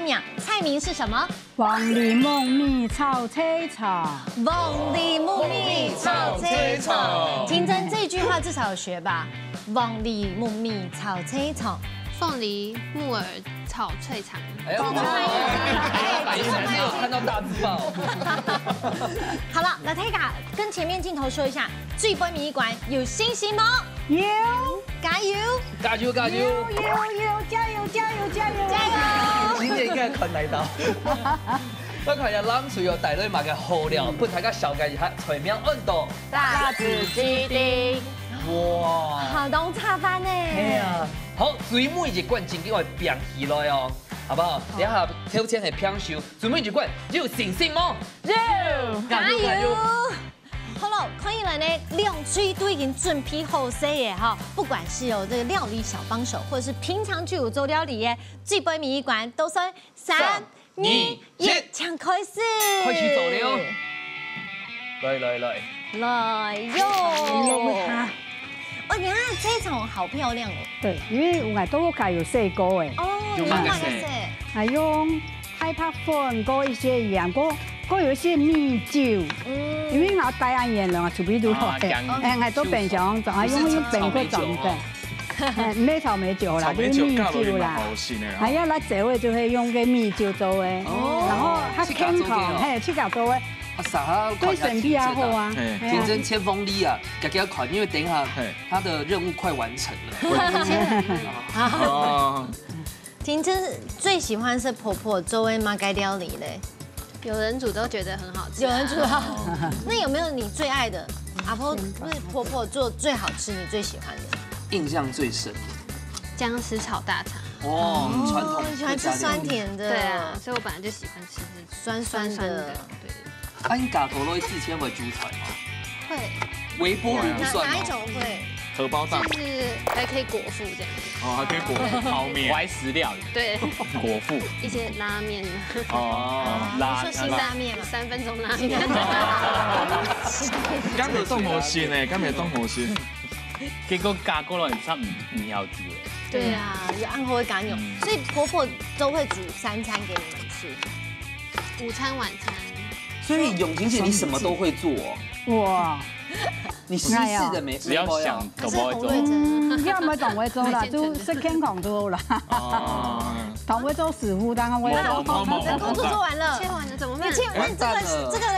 Speaker 2: 名是什么？
Speaker 1: 黄梨木米炒青草。
Speaker 2: 黄梨木米炒青草。听真这句话至少有学吧？黄梨木米炒青草。
Speaker 4: 凤梨木耳炒脆肠。
Speaker 3: 哎呦，只有看到大字报。
Speaker 2: 好了，那泰嘎跟前面镜头说一下，最杯米馆有信心吗？
Speaker 1: 有，
Speaker 2: 加油！
Speaker 3: 加油！加油！
Speaker 1: 加油！
Speaker 2: 加油！
Speaker 3: 今年应该看来到。我看下冷水又带来嘛嘅好料，本大家小解一下菜名温度。
Speaker 4: 大子鸡丁。
Speaker 3: 哇！
Speaker 2: 好浓茶饭呢。
Speaker 3: 係啊，好，最每一罐真緊要拼起來哦，好不好？等下挑戰係拼手，最每一罐有信心嗎？
Speaker 2: 有，加油！好了，可以了呢，两嘴都已经准备好些耶哈，不管是有这个料理小帮手，或者是平常就有做料理耶，最杯米馆都算3、2、1，抢开始！
Speaker 3: 開始做了，來
Speaker 2: 喲！哦，你看这场好漂亮哦。
Speaker 1: 对，因为我都家有试过诶。
Speaker 2: 哦，
Speaker 3: 用哪个色？
Speaker 1: 还用海苔粉，过一些盐，过有一些米酒。因为我带安盐了，就比如说，我都平常仲系用冰块装的。没草莓酒啦，就是米酒啦。还有那这位就会用个米酒做诶，然后它健康，嘿，去搞做诶。对身体也好啊！
Speaker 3: 天真千锋利啊，给他款，因为等一下他的任务快完成了。
Speaker 2: 婷真最喜欢是婆婆做的马盖料理嘞，
Speaker 4: 有人煮都觉得很好吃，
Speaker 2: 有人煮好。那有没有你最爱的？阿婆是婆婆做最好吃，你最喜欢的？
Speaker 3: 印象最深。
Speaker 4: 姜丝炒大肠。
Speaker 3: 哦，传统。
Speaker 2: 喜欢吃酸甜的。
Speaker 4: 对啊，所以我本来就喜欢吃
Speaker 2: 酸酸的。
Speaker 4: 对。
Speaker 3: 啊，你家头都自千为煮菜吗？
Speaker 4: 会。
Speaker 3: 微波炉算吗？
Speaker 2: 哪一种会？
Speaker 5: 荷包蛋。
Speaker 4: 就是还可以果腹这样。
Speaker 5: 哦，还可以果泡面。
Speaker 6: 怀石料理。
Speaker 4: 对。
Speaker 6: 果腹。
Speaker 4: 一些拉面。
Speaker 2: 说新拉面嘛
Speaker 4: ，3分钟拉面。
Speaker 5: 今日冻好先呢，今日冻好先。
Speaker 6: 結果嫁過來唔唔要煮嘅。
Speaker 2: 對啊，有暗會揀用，所以婆婆都會煮3餐給你們吃，
Speaker 4: 午餐、晚餐。
Speaker 3: 所以永晴姐你什麼都會做哦。
Speaker 1: 哇！
Speaker 3: 你西式的沒？
Speaker 6: 只要想都不會做。
Speaker 1: 要麼懂會做啦，就是健康做啦。懂會做師傅，當然會做。
Speaker 2: 工作做完了，
Speaker 4: 切完了怎麼辦？
Speaker 2: 你切完這個呢？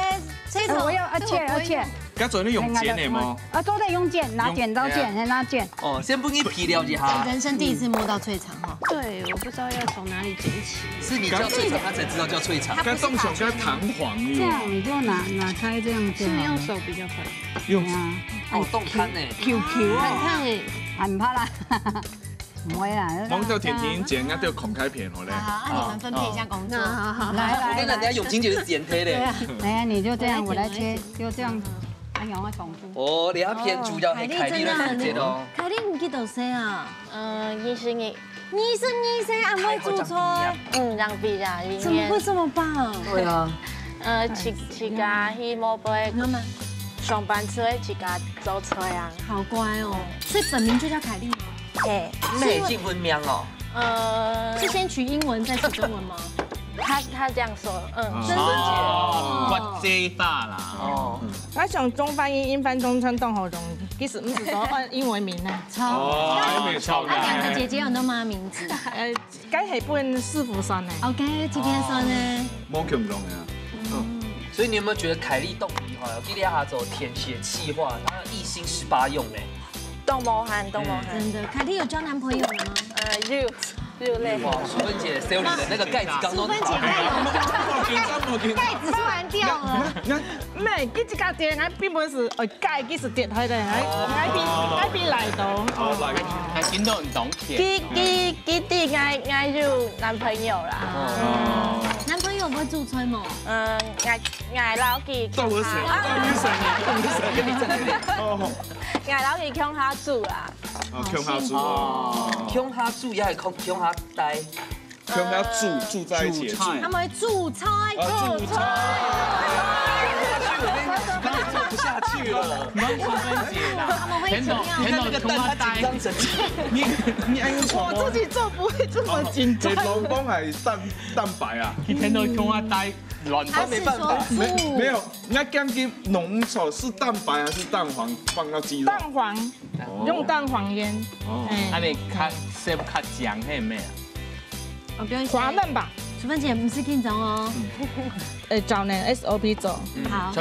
Speaker 1: 我要切。
Speaker 5: 家做你用剪的嗎？
Speaker 1: 都得用剪，拿剪刀剪，拿剪。
Speaker 3: 哦，先不给皮了解哈。
Speaker 2: 人生第一次摸到脆肠哈。
Speaker 4: 对，我不知道要從哪裡剪起。
Speaker 3: 是你叫脆腸，他才知道叫脆腸。
Speaker 5: 該凍上該彈簧喲。
Speaker 1: 這樣你就拿開這樣子。
Speaker 4: 是用手比較快。
Speaker 5: 用
Speaker 1: 啊。
Speaker 3: 哦，凍攤呢
Speaker 1: ？QQ
Speaker 4: 很燙哎。
Speaker 1: 唔怕啦。唔會啦。
Speaker 5: 忙到甜甜剪，那都孔開片好嘞。
Speaker 2: 好，你們分配一下工作。
Speaker 4: 好。
Speaker 2: 來，
Speaker 3: 我跟人家永晴姐是剪推的。
Speaker 1: 來呀，你就這樣，我來切，就這樣。哎呀，我重複。
Speaker 3: 哦，你要偏主要係凱莉的時間哦。
Speaker 2: 凱莉唔記得誰啊
Speaker 4: ？22
Speaker 2: 歲，阿妹煮菜。
Speaker 4: 讓比啦，
Speaker 2: 怎麼會這麼棒？
Speaker 3: 對啊。
Speaker 4: 自家去摸杯，上班之後自家做菜啊。
Speaker 2: 好乖哦，所以本名就叫凱莉。
Speaker 4: 對。
Speaker 3: 咩英文名哦？
Speaker 2: 是先取英文再取中文嗎？
Speaker 4: 他這樣說，
Speaker 2: 真的
Speaker 6: 國際化啦。
Speaker 7: 哦。我想中翻英，英翻中，稱鄧厚榮，其實唔是說按英文名啊。
Speaker 2: 超。
Speaker 5: 超。
Speaker 2: 他兩個姐姐有那麼名字？
Speaker 7: 該係本四福酸呢。
Speaker 2: OK，這邊酸呢？
Speaker 5: 冇咁容易啊。
Speaker 3: 所以你有沒有覺得凱莉動筆哈，有記得下走填寫企劃，她一心18用呢？
Speaker 4: 動無限。
Speaker 2: 真的，凱莉有交男朋友了嗎？
Speaker 4: 有嘞。
Speaker 3: 哇，淑芬姐 Sally 的那個蓋子剛都
Speaker 2: 淑芬姐蓋子突然掉了。
Speaker 7: 唔係，佢自家店，我邊本是蓋，佢是跌開的，我比來都。
Speaker 6: 还見到唔懂甜。
Speaker 4: 基地愛有男朋友啦。
Speaker 2: 男朋友會做吹冇？
Speaker 4: 愛老記
Speaker 5: 動物神，
Speaker 4: 愛老記向他住啦。
Speaker 5: 向他住哦，
Speaker 3: 向他住也係向他待，
Speaker 5: 向他住在一起。
Speaker 2: 他們會煮菜，
Speaker 5: 煮菜。做不下去了，
Speaker 6: 你要分解啦。
Speaker 2: 他們會怎樣？
Speaker 3: 你看那個蛋，它緊張成
Speaker 5: 你愛用床哦。
Speaker 7: 我自己做不會這麼緊張。
Speaker 5: 老公係蛋白啊。
Speaker 6: 佢聽到向我帶亂
Speaker 2: 他是說
Speaker 5: 沒有，人家講緊濃稠是蛋白還是蛋黃放到雞肉？
Speaker 7: 蛋黃，用蛋黃醃。
Speaker 6: 安尼較色較醬係咩啊？
Speaker 2: 我不用
Speaker 7: 滑嫩吧。
Speaker 2: 淑芬姐唔是緊張哦。
Speaker 7: 照呢 SOP 做。
Speaker 2: 好。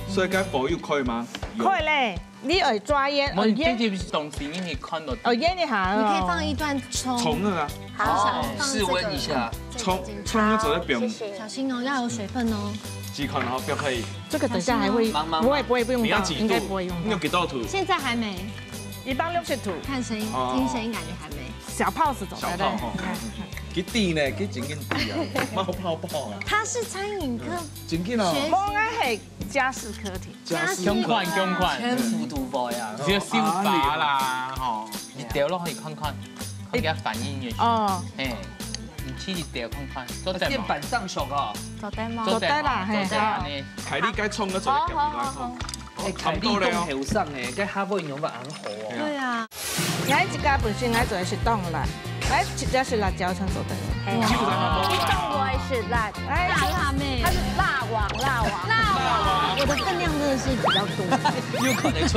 Speaker 5: 所以該火又可以嗎？
Speaker 7: 可以咧，你要抓醃，
Speaker 6: 我呢啲東西你係看到。
Speaker 7: 醃一下。
Speaker 2: 你可以放一段蔥。
Speaker 5: 蔥啊。
Speaker 2: 好，
Speaker 3: 室溫一下。
Speaker 5: 蔥要走在邊。
Speaker 2: 小心哦，要有水分哦。
Speaker 5: 幾款然後不可以。
Speaker 7: 這個等下還會，不會不用到，應該不會用到。
Speaker 5: 你有幾道圖？
Speaker 2: 現在還沒。
Speaker 7: 160度。
Speaker 2: 看聲音，聽聲音感覺還沒。
Speaker 7: 小泡是走
Speaker 5: 小泡哈。幾滴呢？幾整緊滴啊？冒泡泡啊！
Speaker 2: 他是餐飲課。
Speaker 5: 整緊啊！
Speaker 7: 我係家事課程。
Speaker 6: 強款。
Speaker 3: 全幅圖包呀！
Speaker 6: 只要燒法啦，吼，一掉落去看看，佢嘅反應嘅。哦。誒，唔似一掉看看，
Speaker 3: 鍵盤上熟啊！
Speaker 4: 做得嗎？
Speaker 7: 做得啦，係。
Speaker 5: 係你該衝嘅做嘅。
Speaker 3: 好。差唔多咧。頭上誒，該下尾用法很好哦。
Speaker 2: 對啊。
Speaker 7: 我一家本身我做的是凍辣，我直接是辣椒醬做的。
Speaker 4: 一凍我也是辣，
Speaker 2: 辣妹，
Speaker 4: 它是辣王。
Speaker 2: 我的分量真的是比較多。
Speaker 3: 又可能說。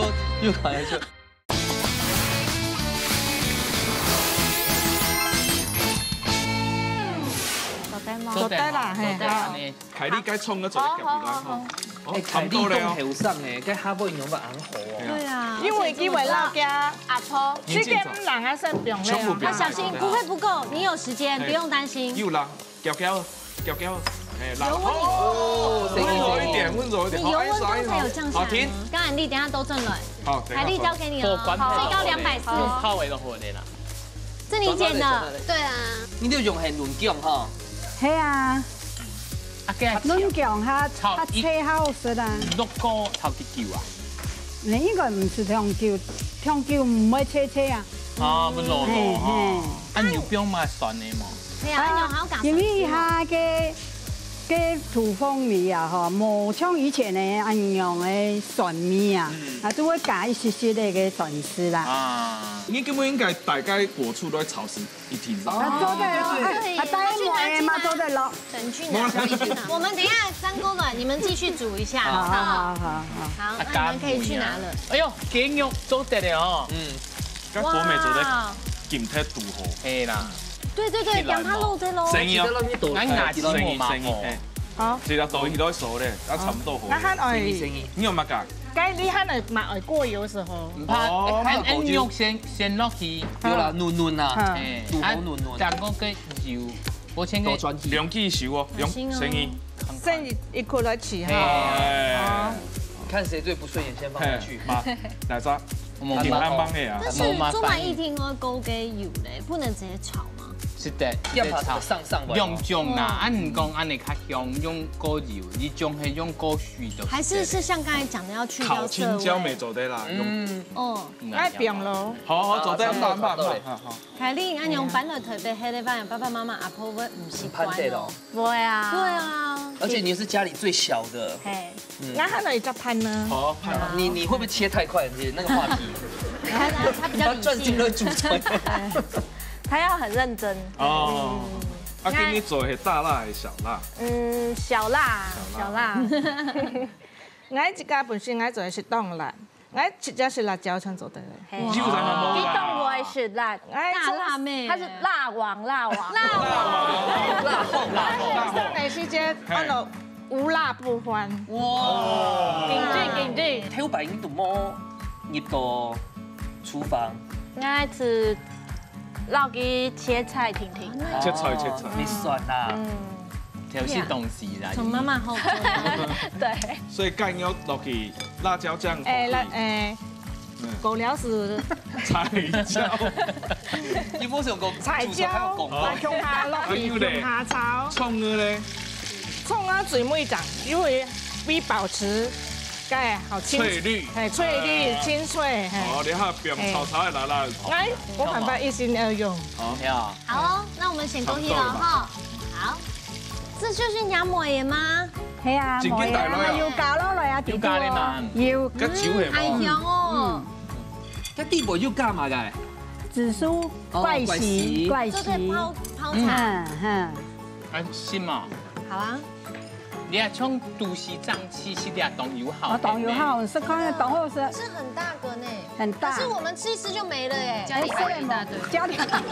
Speaker 7: 做得啦，係。
Speaker 5: 係你該衝嘅做嘅。
Speaker 3: 差唔多咧。頭上誒，該下尾用法很好哦。
Speaker 2: 對啊。
Speaker 7: 因為因為辣椒
Speaker 4: 阿婆，
Speaker 7: 去給人家生病咧。
Speaker 2: 他小心不會不夠，你有時間，不用擔心。
Speaker 5: 又辣，攪，辣。
Speaker 3: 溫柔一點。
Speaker 2: 你油溫度才有降下來。停。剛才你等下都正了。
Speaker 5: 好，
Speaker 2: 海麗交給你了，最高240。
Speaker 6: 泡位都好啲啦。
Speaker 2: 是你剪的。
Speaker 8: 對啊。
Speaker 3: 你都用係嫩薑哈？
Speaker 1: 係啊。嫩薑它切好食啦。
Speaker 6: 六個炒幾久啊？
Speaker 1: 你應該唔是香蕉唔會切啊。
Speaker 6: 啊，不落哈。啊，牛薑嘛酸嘅嘛。
Speaker 2: 係啊，牛好夾。
Speaker 1: 因為它嘅土風味啊，嗬，冇像以前嘅安樣嘅蒜味啊，啊都會加一些些嘅蒜絲啦。
Speaker 5: 啊，你根本應該大概果醋都喺炒時一天。
Speaker 1: 做得咯，帶我嘛做得咯。
Speaker 2: 整菌的小一點。我們等一下3鍋了，你們繼續煮一下。
Speaker 1: 好。
Speaker 2: 好，那你們可以去拿了。
Speaker 6: 哎呦，雞肉做得了哦。
Speaker 5: 咁果味做得鹹體度好。
Speaker 6: 係啦。
Speaker 2: 對，讓它露在咯。
Speaker 5: 生意哦，
Speaker 6: 俺牙齒冇嘛
Speaker 7: 好。
Speaker 5: 其實豆魚都熟咧，啊差唔多好。
Speaker 7: 那喊愛，
Speaker 5: 你有乜㗎？
Speaker 7: 該你喊來買愛過油時候。
Speaker 6: 唔怕，俺肉先落去。
Speaker 3: 有啦，嫩啊，肚好嫩。
Speaker 6: 但嗰個油，我請佢
Speaker 5: 兩記熟哦，生意。
Speaker 7: 生意一塊來起哈。
Speaker 3: 看誰最不順眼，先放下去。
Speaker 5: 來咋？
Speaker 3: 挺
Speaker 5: 難幫嘅啊。
Speaker 2: 但是做埋一天我高嘅油咧，不能直接炒嗎？
Speaker 6: 是的，用醬啦，俺唔講俺哋較香，用果油，你醬係用果水的。
Speaker 2: 還是像剛才講的要去掉色味。
Speaker 5: 烤青椒未做得啦，
Speaker 2: 哦，
Speaker 7: 愛變咯。
Speaker 5: 好，做得慢。
Speaker 2: 海麗，俺用板來台北黑的飯，爸爸媽媽阿婆會唔習慣咯。
Speaker 4: 不會啊。
Speaker 2: 對啊。
Speaker 3: 而且你是家裡最小的。
Speaker 4: 嘿。
Speaker 7: 那喊來一隻盤呢？
Speaker 5: 好，
Speaker 3: 你會不會切太快？你那個話題。
Speaker 2: 他比較理性。
Speaker 3: 專心的煮菜。
Speaker 4: 他要很認真。
Speaker 5: 哦。啊，給你做係大辣還是小辣？
Speaker 4: 小辣。
Speaker 7: 我一家本身我做的是凍辣，我直接是辣椒醬做的。
Speaker 4: 一凍我也是辣，
Speaker 2: 大辣妹，
Speaker 4: 他是辣王。
Speaker 7: 上嚟時間按到無辣不歡。
Speaker 3: 哇！
Speaker 4: 勁勁。
Speaker 3: 挑白影度麼？入到廚房。
Speaker 4: 我愛吃。撈雞切菜婷，
Speaker 5: 切菜，
Speaker 3: 你算啦，
Speaker 6: 調些東西啦。
Speaker 2: 從媽媽後做。
Speaker 4: 對。
Speaker 5: 所以乾要落去辣椒醬。
Speaker 7: 狗料是
Speaker 5: 彩椒，
Speaker 3: 伊冇想讲
Speaker 7: 彩椒，来乡下落去乡下炒。
Speaker 5: 葱咧，
Speaker 7: 葱啊最尾长，因为比保持该好清
Speaker 5: 翠绿，
Speaker 7: 翠绿清脆。
Speaker 5: 哦，你下边炒的来啦。
Speaker 7: 哎，我办法一心二用。
Speaker 3: 好，
Speaker 2: 好哦，那我们先恭喜了哈。好，这就是鸭馍耶吗？
Speaker 1: 系啊，
Speaker 5: 正經大女啊
Speaker 1: 要教落嚟啊，
Speaker 6: 要教你嘛
Speaker 1: 要
Speaker 5: 個酒係
Speaker 2: 太
Speaker 5: 冇。
Speaker 2: 香哦。
Speaker 3: cái地步要干嘛嘅？
Speaker 1: 紫蘇怪喜怪
Speaker 2: 这
Speaker 1: 喜，
Speaker 2: 对泡茶。
Speaker 1: 嗯，
Speaker 6: 啊，是嘛？
Speaker 2: 好啊。
Speaker 6: 你啊，从都市长吃啲糖油好。
Speaker 1: 我糖油好，是看糖后是
Speaker 2: 是很大个呢，
Speaker 1: 很大，
Speaker 2: 可是我们吃一吃就没了耶。
Speaker 1: 家里一大堆，家里一大堆，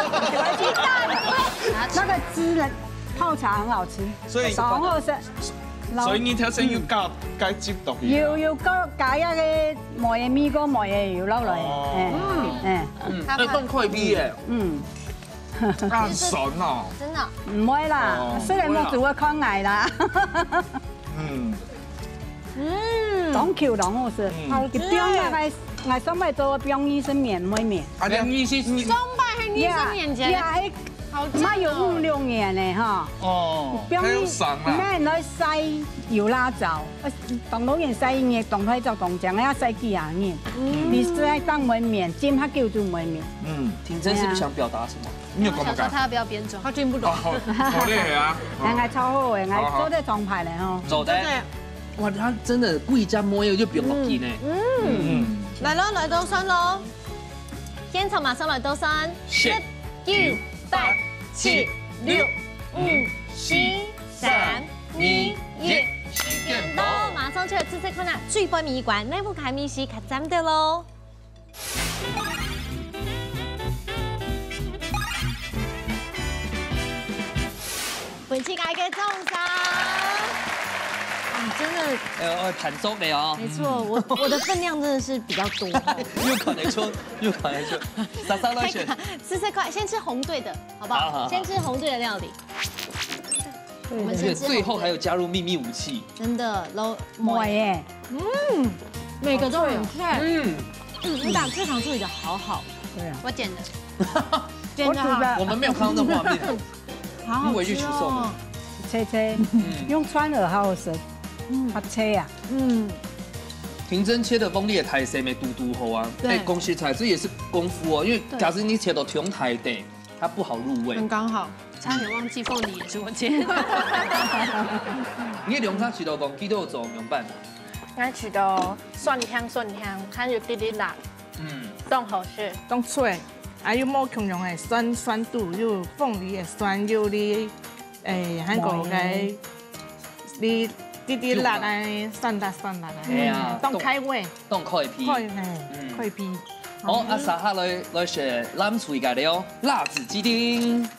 Speaker 1: 那个汁呢，泡茶很好吃，
Speaker 5: 所以
Speaker 1: 糖后是。
Speaker 5: 所以你頭先要加汁落去。
Speaker 1: 要加一個磨嘢米糕磨嘢油落嚟，
Speaker 3: 那冻块皮耶，
Speaker 5: 咁爽哦。
Speaker 2: 真的。
Speaker 1: 唔會啦，雖然我做咗抗癌啦。糖球糖好食，佢邊啊我上擺做邊醫生面唔會面，
Speaker 6: 你意思是？
Speaker 2: 中摆还女生面前，好
Speaker 1: 媽有5-6年咧哈。
Speaker 6: 哦。
Speaker 1: 邊醫咩來洗油辣椒，當老人洗嘢當開就當正，要洗幾廿年，你洗當門面，尖他叫做門面。
Speaker 3: 挺真是不想表達什麼？
Speaker 5: 你有講乜㗎？
Speaker 2: 想說他要不要編種？他聽不懂。
Speaker 5: 好厲害啊！
Speaker 1: 我超好嘅，我做啲狀牌嚟吼。
Speaker 3: 走的。哇，他真的貴家摸嘢就不用落機呢。
Speaker 2: 來咯，來到身咯。現場馬上來到身。10、9、8、7、6、5、4、3、2、1，時間到，馬上出嚟試試看下最杯米罐呢副開米是較針的咯。本期嘅中獎。真的，
Speaker 3: 盤粥沒有？
Speaker 2: 沒錯，我的分量真的是比較多。
Speaker 3: 又考得出，又考得出。莎莎來選
Speaker 2: ，4塊，先吃紅隊的，好不好？先吃紅隊的料理。
Speaker 3: 我們先最後還有加入秘密武器。
Speaker 2: 真的，
Speaker 1: 抹耶，
Speaker 2: 每個都很脆。你把脆糖處理得好好。
Speaker 1: 對啊，
Speaker 2: 我剪的，剪的好。
Speaker 3: 我們沒有看到那畫面，
Speaker 2: 好好
Speaker 3: 回去取送。
Speaker 1: 切，用川耳好好食。它切啊，
Speaker 3: 婷真切的锋利的台式没嘟嘟厚啊，哎，恭喜彩，这也是功夫哦，因为假设你切到中台的，它不好入味。
Speaker 2: 很刚好，
Speaker 4: 差点忘记凤梨也是我切。
Speaker 3: 你两叉起到讲，几多做凉拌？
Speaker 4: 我取到蒜香，還有啲啲辣，當好食，
Speaker 7: 當脆，還有冇強用嘅酸度，有鳳梨嘅酸，有啲韓國嘅啲。啲辣啊，酸辣啊，
Speaker 3: 係啊，
Speaker 7: 當開胃，
Speaker 3: 當開皮，
Speaker 7: 開皮。
Speaker 3: 好，阿莎哈來選藍廚嘅料，辣子雞丁，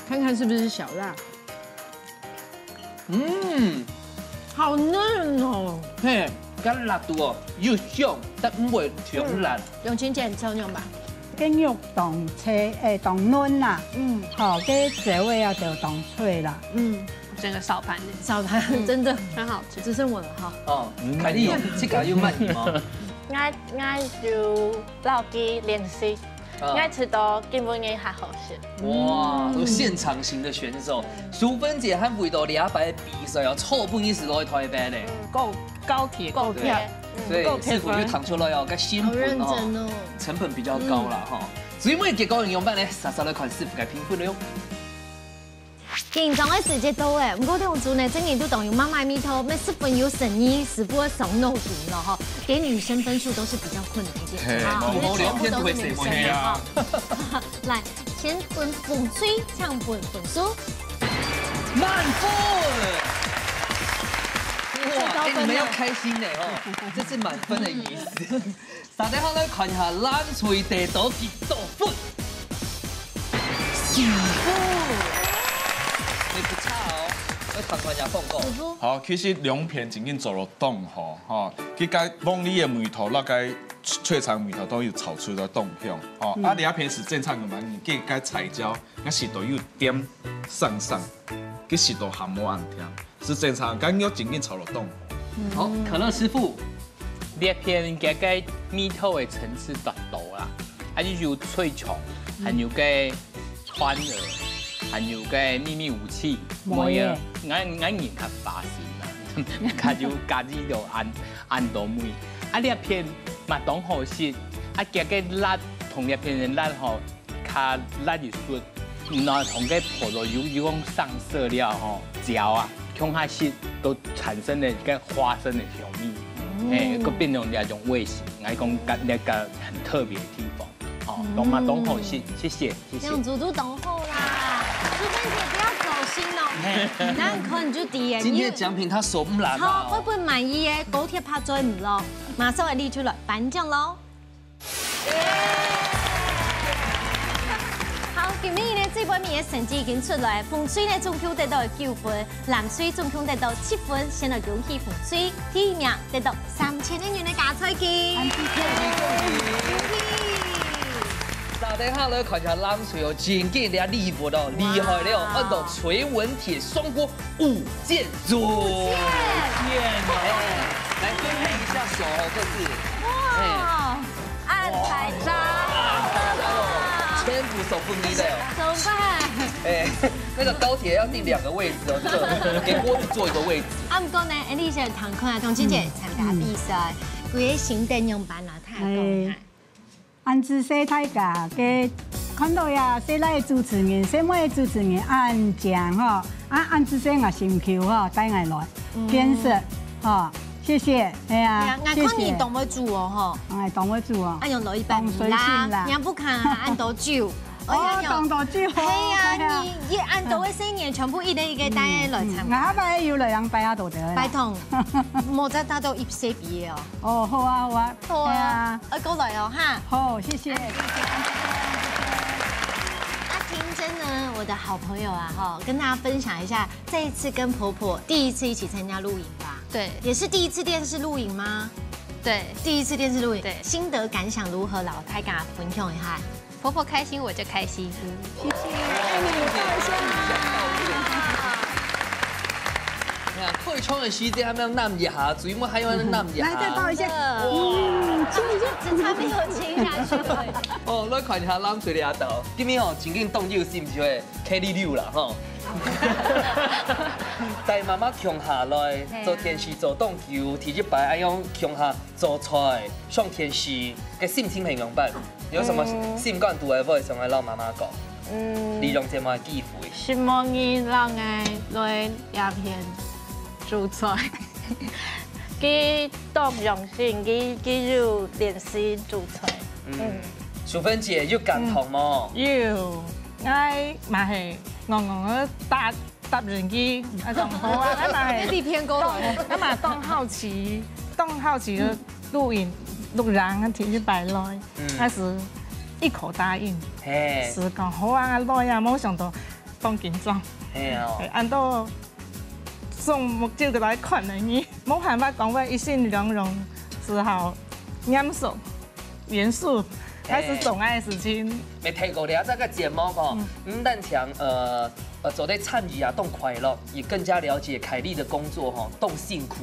Speaker 1: 看看是不是小辣？
Speaker 2: 好嫩哦。
Speaker 3: 嘿，咁辣度哦，又香，但唔會太辣。
Speaker 2: 永清姐抽用吧。
Speaker 1: 跟肉當切當嫩啦，好，跟嘴味要就當脆啦，
Speaker 4: 整個燒盤
Speaker 2: 燒盤真的
Speaker 4: 很好吃。
Speaker 2: 只剩我了哈。
Speaker 3: 哦，凱莉有這個有慢點嗎？
Speaker 4: 我就老雞練習，我吃到基本也還好食。
Speaker 3: 哇，都現場型的選手，淑芬姐和味道200的比賽哦，錯半意思都會台北咧。
Speaker 7: 夠鐵，
Speaker 3: 所以師傅就糖出來哦，個新盤哦，成本比較高啦哈。所以每結果營養班咧，實實來看師傅嘅評分了。緊張嘅時節到誒，唔過呢種呢，今年都當用媽媽咪頭，咩10分有誠意，10分少弄勁了哈。給女生分數都是比較困難一點啊，因為全部都是女生啊。來，先分水，搶分數，滿分。哇，你們要開心的哦，這是滿分的意思。大家好，來看一下冷水地多幾多分？4分。你不差哦，要看看下報告。
Speaker 5: 好，其實兩片真緊做落凍吼，吼，佢該鳳梨的梅頭，那該脆腸梅頭都有炒出來凍香，吼，啊，另一片是正常嘅嘛，佢該彩椒，那是都有點上，佢是都含冇暗甜，是正常，剛要真緊炒落凍。
Speaker 3: 好，可樂師傅
Speaker 6: 裂片加个米头的层次大多啦，还有脆虫，还有个川蛾，还有个秘密武器，每个俺人较巴适啦，较就家己就按到每，啊裂片嘛当好食，啊加个辣同裂片的辣吼，较辣又顺，然后同个葡萄柚讲上色料吼嚼啊，向下食都产生了一个花生的香味。个变成那种味型，来讲那个很特别的地方，哦，懂吗？懂好，谢谢。
Speaker 2: 让猪猪懂后啦，淑芬姐不要走心哦，咱可能就第一。
Speaker 3: 今天的奖品他手不烂
Speaker 2: 好，会不会满意耶？高铁拍追唔咯，马上来列出来颁奖喽。好，今年呢这杯面的成绩已经出来，风水呢总共得到9分，蓝水总共得到7分，先来恭喜风水第一名得到3000元的加菜金。恭喜！
Speaker 3: 大家好，来看一下蓝水哦，真给人家厉害了，厉害了，按照锤文铁双锅5件组。来分配一下手哦，这是。
Speaker 2: 哇，按彩章。
Speaker 3: 天府手不低的哦，
Speaker 2: 怎么办？
Speaker 3: 哎，那个高铁要定2个位置哦，这个给锅子坐一个位置。
Speaker 2: 啊，不过呢，你是唐坤啊，同姐姐参加比赛，规个行电用班啊，太讲。
Speaker 1: 安子西大家给看到呀，西来主持人，西妹主持人安讲哈，安子西我心口哈，带我来变色哈。谢谢，哎呀，
Speaker 2: 谢谢。看你懂不煮哦，哈，
Speaker 1: 哎，懂不煮哦，
Speaker 2: 按用100米啦，你不看按多久？
Speaker 1: 哦，懂多久？
Speaker 2: 嘿呀，你按多的3年，全部一个带来参加。
Speaker 1: 我咪要来200啊度得。
Speaker 2: 拜托，莫再打到1些毕业哦。
Speaker 1: 哦，好啊，好啊，
Speaker 2: 好啊，过来哦，哈。
Speaker 1: 好，谢谢。
Speaker 2: 婷珍呢，我的好朋友啊，哈，跟大家分享一下，这一次跟婆婆第一次一起参加露营吧。
Speaker 4: 对，
Speaker 2: 也是第一次电视露营吗？
Speaker 4: 对，
Speaker 2: 第一次电视露营。
Speaker 4: 对，
Speaker 2: 心得感想如何？老太跟大家分享一下。
Speaker 4: 婆婆开心我就开心。
Speaker 2: 谢谢，爱你大家。
Speaker 3: 你看退窗的时间还没有那么下，水幕还有那么下。
Speaker 1: 来，再倒一下。
Speaker 2: 只差没有亲下去了。
Speaker 3: 哦，来看一下咱水俩豆，今天哦，真紧动手是唔是会 K6啦吼？带妈妈穷下来做天时做冻球，提一摆爱用穷下做菜上天时，个心情很明白。有什么心肝肚的话，想来老妈妈讲。利用这么机会。
Speaker 4: 希望你让爱来鸦片煮菜，佢多用心，佢要练习煮菜。
Speaker 3: 淑芬姐有感同么？
Speaker 7: 有，我嘛係戇戇嘅搭人機，啊仲好啊，我嘛係
Speaker 2: 地偏高來，
Speaker 7: 我嘛當好奇嘅錄影錄人提一擺來，開始一口答應，是講好啊，來啊，冇想到當緊張，按到送目睭嘅來看你，冇辦法講話一心兩用，只好嚴肅嚴肅。開始總愛的事情。
Speaker 3: 沒睇過了這個節目哦，但像做在參與啊，動快樂，也更加了解凱莉的工作哈，動辛苦。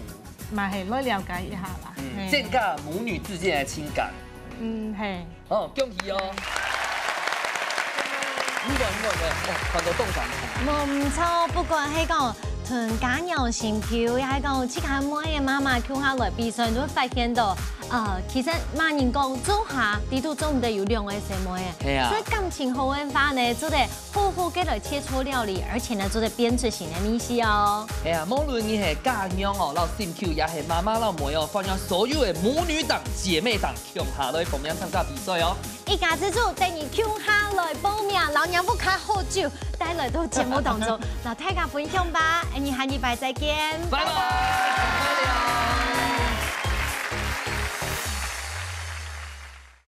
Speaker 7: 嘛係來了解一下啦。
Speaker 3: 這個母女之間的情感。
Speaker 7: 係。
Speaker 3: 哦，恭喜哦！唔哦，看到動感。
Speaker 2: 唔錯，不過係講同家人心口，又係講即刻每個媽媽叫下來比賽，都會發現到。其實罵人講做下地圖做唔得有2個什麼嘅，所以感情好嘅話呢，做得好好嘅來切磋料理，而且呢做得編出新嘅美食哦。
Speaker 3: 係啊，無論你係家娘哦，老心口也係媽媽老妹哦，歡迎所有嘅母女檔、姐妹檔共下來報名參加比賽哦。
Speaker 2: 一家之主帶你共下來報名，老娘不開好酒，帶來到節目當中，老大家分享吧，你下禮拜再見，
Speaker 3: 拜拜。